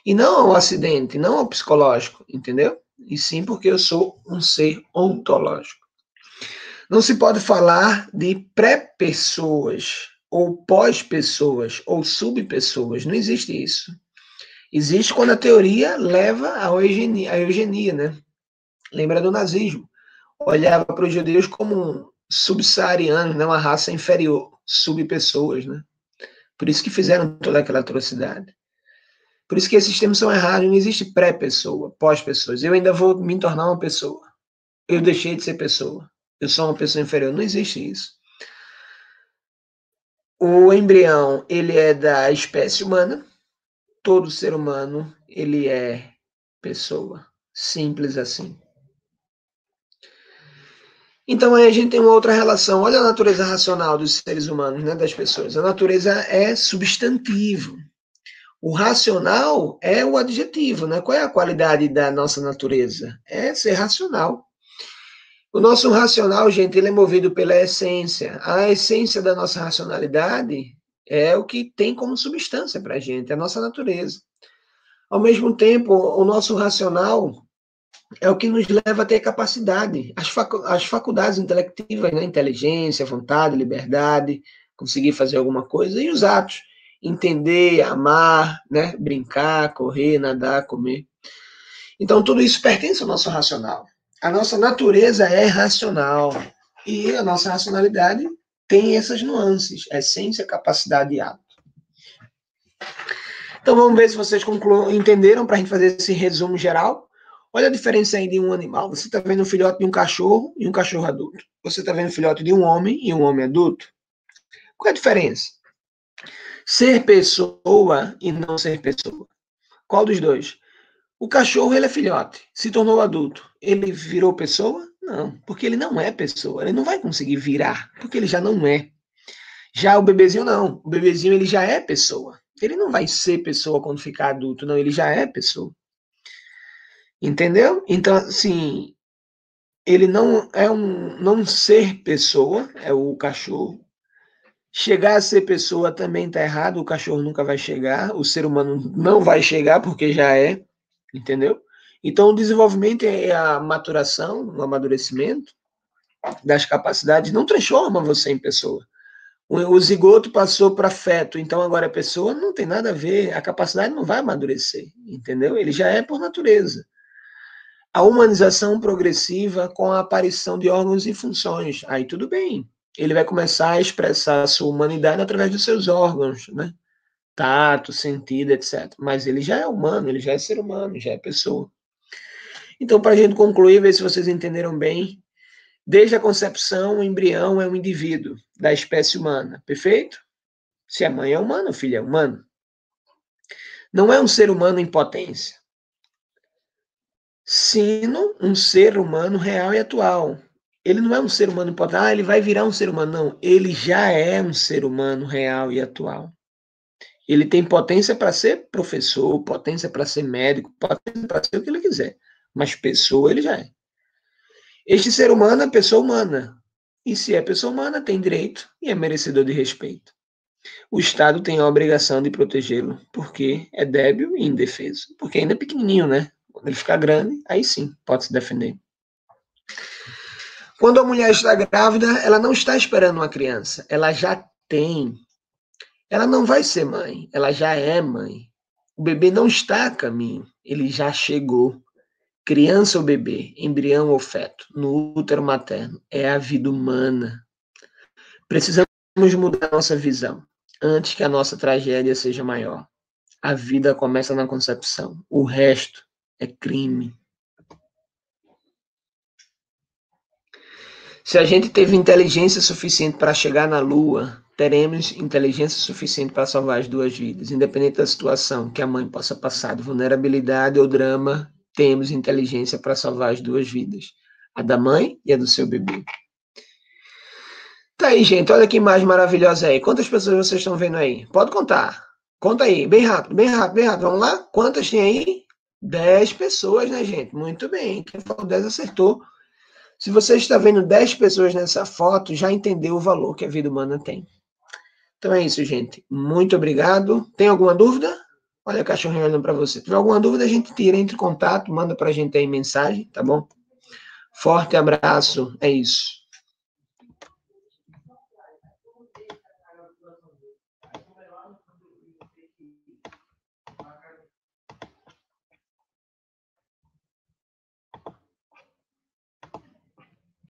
E não ao acidente, não ao psicológico, entendeu? E sim porque eu sou um ser ontológico. Não se pode falar de pré-pessoas, ou pós-pessoas, ou subpessoas. Não existe isso. Existe quando a teoria leva à eugenia, né? Lembra do nazismo. Olhava para os judeus como subsaarianos, né? Uma raça inferior, subpessoas, né? Por isso que fizeram toda aquela atrocidade. Por isso que esses termos são errados. Não existe pré-pessoa, pós-pessoas. Eu ainda vou me tornar uma pessoa. Eu deixei de ser pessoa. Eu sou uma pessoa inferior. Não existe isso. O embrião, ele é da espécie humana. Todo ser humano, ele é pessoa. Simples assim. Então aí a gente tem uma outra relação. Olha a natureza racional dos seres humanos, né, das pessoas. A natureza é substantivo. O racional é o adjetivo, né? Qual é a qualidade da nossa natureza? É ser racional. O nosso racional, gente, ele é movido pela essência. A essência da nossa racionalidade é o que tem como substância para a gente, a nossa natureza. Ao mesmo tempo, o nosso racional é o que nos leva a ter capacidade, as faculdades intelectivas, né? Inteligência, vontade, liberdade, conseguir fazer alguma coisa, e os atos, entender, amar, né? Brincar, correr, nadar, comer. Então, tudo isso pertence ao nosso racional. A nossa natureza é racional, e a nossa racionalidade tem essas nuances, essência, capacidade e ato. Então, vamos ver se vocês entenderam, para a gente fazer esse resumo geral. Olha a diferença aí de um animal. Você está vendo um filhote de um cachorro e um cachorro adulto. Você está vendo um filhote de um homem e um homem adulto. Qual é a diferença? Ser pessoa e não ser pessoa. Qual dos dois? O cachorro, ele é filhote, se tornou adulto. Ele virou pessoa? Não, porque ele não é pessoa. Ele não vai conseguir virar, porque ele já não é. Já o bebezinho, não. O bebezinho, ele já é pessoa. Ele não vai ser pessoa quando ficar adulto, não. Ele já é pessoa. Entendeu? Então, assim, ele não é não ser pessoa, é o cachorro. Chegar a ser pessoa também está errado, o cachorro nunca vai chegar, o ser humano não vai chegar porque já é, entendeu? Então, o desenvolvimento e a maturação, o amadurecimento das capacidades não transforma você em pessoa. O zigoto passou para feto, então agora a pessoa não tem nada a ver, a capacidade não vai amadurecer, entendeu? Ele já é por natureza. A humanização progressiva com a aparição de órgãos e funções, aí tudo bem. Ele vai começar a expressar a sua humanidade através dos seus órgãos, né? Tato, sentido, etc. Mas ele já é humano, ele já é ser humano, já é pessoa. Então, para a gente concluir, ver se vocês entenderam bem, desde a concepção, o embrião é um indivíduo da espécie humana, perfeito? Se a mãe é humana, o filho é humano. Não é um ser humano em potência, sino um ser humano real e atual. Ele não é um ser humano em potência, ele vai virar um ser humano, não. Ele já é um ser humano real e atual. Ele tem potência para ser professor, potência para ser médico, potência para ser o que ele quiser. Mas pessoa ele já é. Este ser humano é pessoa humana. E se é pessoa humana, tem direito e é merecedor de respeito. O Estado tem a obrigação de protegê-lo, porque é débil e indefeso. Porque ainda é pequenininho, né? Quando ele ficar grande, aí sim, pode se defender. Quando a mulher está grávida, ela não está esperando uma criança, ela já tem. Ela não vai ser mãe, ela já é mãe. O bebê não está a caminho, ele já chegou. Criança ou bebê, embrião ou feto, no útero materno, é a vida humana. Precisamos mudar nossa visão antes que a nossa tragédia seja maior. A vida começa na concepção, o resto é crime. Se a gente teve inteligência suficiente para chegar na Lua, teremos inteligência suficiente para salvar as duas vidas. Independente da situação que a mãe possa passar, de vulnerabilidade ou drama, temos inteligência para salvar as duas vidas. A da mãe e a do seu bebê. Tá aí, gente. Olha que imagem maravilhosa aí. Quantas pessoas vocês estão vendo aí? Pode contar. Conta aí, bem rápido, bem rápido, bem rápido. Vamos lá? Quantas tem aí? 10 pessoas, né, gente? Muito bem. Quem falou 10 acertou. Se você está vendo 10 pessoas nessa foto, já entendeu o valor que a vida humana tem. Então é isso, gente. Muito obrigado. Tem alguma dúvida? Olha a cachorrinha olhando para você. Se tiver alguma dúvida, a gente tira, entre em contato, manda para a gente aí mensagem, tá bom? Forte abraço. É isso.